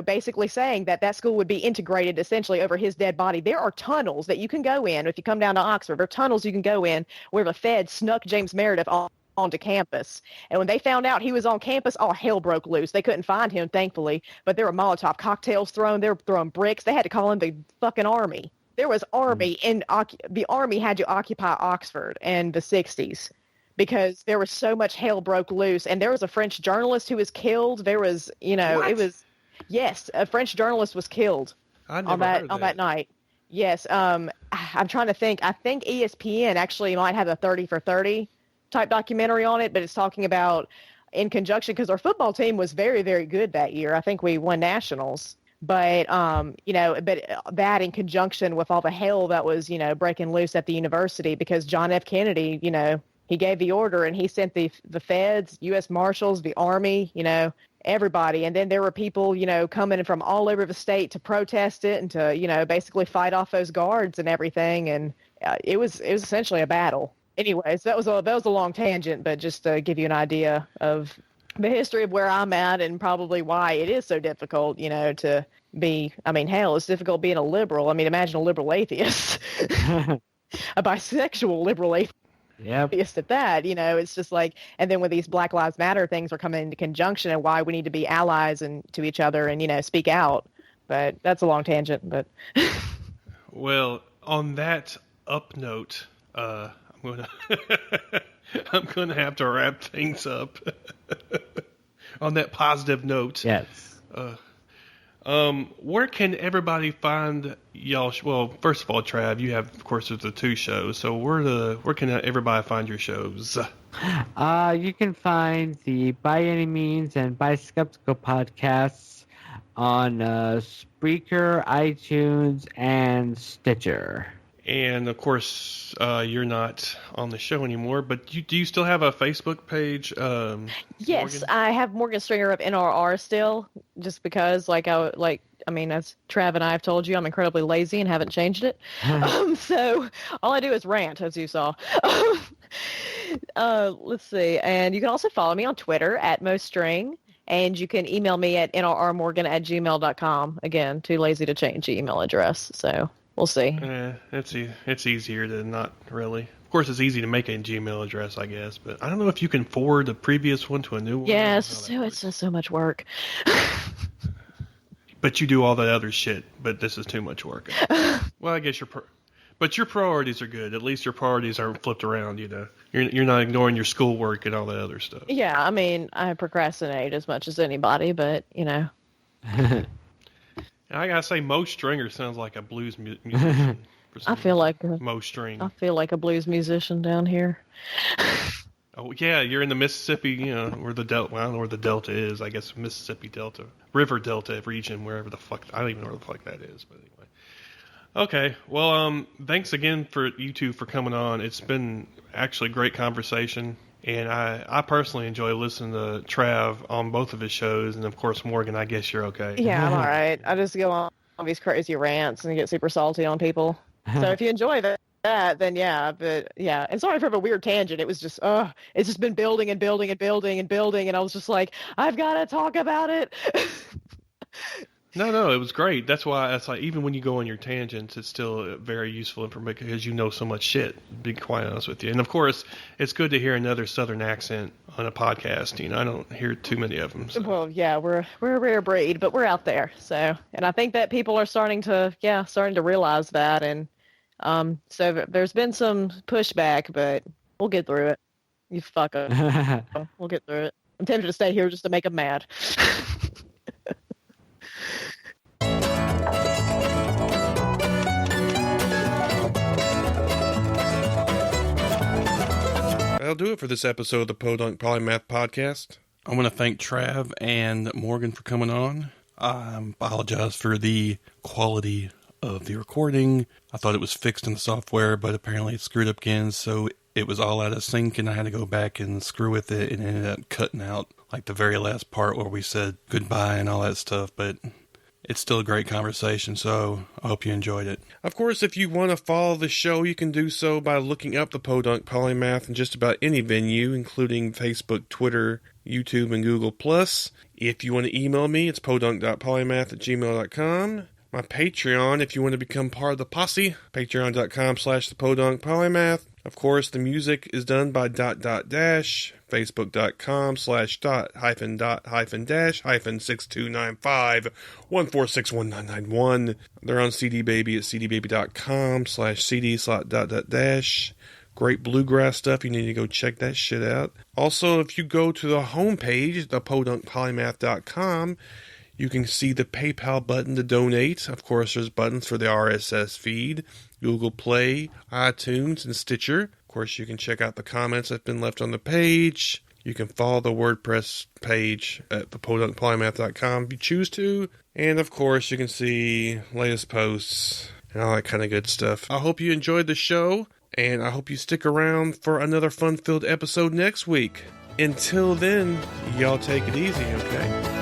basically saying that school would be integrated essentially over his dead body. There are tunnels that you can go in if you come down to Oxford. There are tunnels you can go in where the feds snuck James Meredith onto campus. And when they found out he was on campus, all hell broke loose. They couldn't find him, thankfully, but there were Molotov cocktails thrown. They were throwing bricks. They had to call in the fucking army. There was army, and the army had to occupy Oxford in the 60s. Because there was so much hell broke loose. And there was a French journalist who was killed. There was, it was... Yes, a French journalist was killed on that night. Yes, I'm trying to think. I think ESPN actually might have a 30 for 30 type documentary on it, but it's talking about in conjunction because our football team was very, very good that year. I think we won nationals. But but that in conjunction with all the hell that was breaking loose at the university because John F. Kennedy, he gave the order and he sent the feds, U.S. Marshals, the Army, everybody. And then there were people, coming from all over the state to protest it and to, basically fight off those guards and everything. And it was essentially a battle. Anyways, that was a long tangent, but just to give you an idea of the history of where I'm at and probably why it is so difficult, to be, hell, it's difficult being a liberal. Imagine a liberal atheist, a bisexual liberal atheist. Yep. At that, it's just like, and then when these Black Lives Matter things are coming into conjunction and why we need to be allies and to each other and, speak out. But that's a long tangent, but. Well, on that up note, I'm going to have to wrap things up on that positive note. Yes. Where can everybody find y'all? Well, first of all, Trav, you have, of course, the two shows. So where can everybody find your shows? You can find the By Any Means and Biskeptical podcasts on Spreaker, iTunes, and Stitcher. And of course, you're not on the show anymore. But do you still have a Facebook page? Yes, Morgan? I have Morgan Stringer of NRR still, just because, as Trav and I have told you, I'm incredibly lazy and haven't changed it. So all I do is rant, as you saw. Let's see, and you can also follow me on Twitter at MoString. And you can email me at nrrmorgan@gmail.com. Again, too lazy to change the email address, so we'll see. It's easier to not really. Of course, it's easy to make a Gmail address, I guess, but I don't know if you can forward the previous one to a new one. Yeah, it's just so much work. But you do all the other shit, but this is too much work. Well, I guess but your priorities are good. At least your priorities aren't flipped around, You're not ignoring your schoolwork and all that other stuff. Yeah, I procrastinate as much as anybody, but, I gotta say, Mo Stringer sounds like a blues musician. I feel like Mo String. I feel like a blues musician down here. Oh yeah, you're in the Mississippi, where the Delta. Well, I don't know where the Delta is. I guess Mississippi Delta, River Delta region, wherever the fuck. I don't even know where the fuck that is. But anyway. Okay, well, thanks again for you two for coming on. It's been actually a great conversation, and I personally enjoy listening to Trav on both of his shows, and of course Morgan. I guess you're okay. Yeah, I'm all right. I just go on these crazy rants and get super salty on people. So if you enjoy that, then yeah. But yeah, and sorry for a weird tangent. It was just, it's just been building and building and building and building, and I was just like, I've got to talk about it. No, it was great. That's why it's like, even when you go on your tangents, it's still very useful information because you know so much shit, to be quite honest with you. And of course, it's good to hear another Southern accent on a podcast. I don't hear too many of them. So. Well, yeah, we're a rare breed, but we're out there. So, and I think that people are starting to realize that. And so there's been some pushback, but we'll get through it. You fuck up. We'll get through it. I'm tempted to stay here just to make them mad. That'll do it for this episode of the Podunk Polymath Podcast. I want to thank Trav and Morgan for coming on. I apologize for the quality of the recording. I thought it was fixed in the software, but apparently it screwed up again, so it was all out of sync, and I had to go back and screw with it, and it ended up cutting out like the very last part where we said goodbye and all that stuff, but it's still a great conversation, so I hope you enjoyed it. Of course, if you want to follow the show, you can do so by looking up the Podunk Polymath in just about any venue, including Facebook, Twitter, YouTube, and Google+. If you want to email me, it's podunk.polymath@gmail.com. My Patreon, if you want to become part of the posse, patreon.com/thepodunkpolymath. Of course, the music is done by ... facebook.com/... -6295-1461991. They're on CD Baby at cdbaby.com/cd/... Great bluegrass stuff. You need to go check that shit out. Also, if you go to the homepage, thepodunkpolymath.com, you can see the PayPal button to donate. Of course, there's buttons for the RSS feed, Google Play, iTunes, and Stitcher. Of course, you can check out the comments that have been left on the page. You can follow the WordPress page at thepodunkpolymath.com if you choose to. And, of course, you can see latest posts and all that kind of good stuff. I hope you enjoyed the show, and I hope you stick around for another fun-filled episode next week. Until then, y'all take it easy, okay?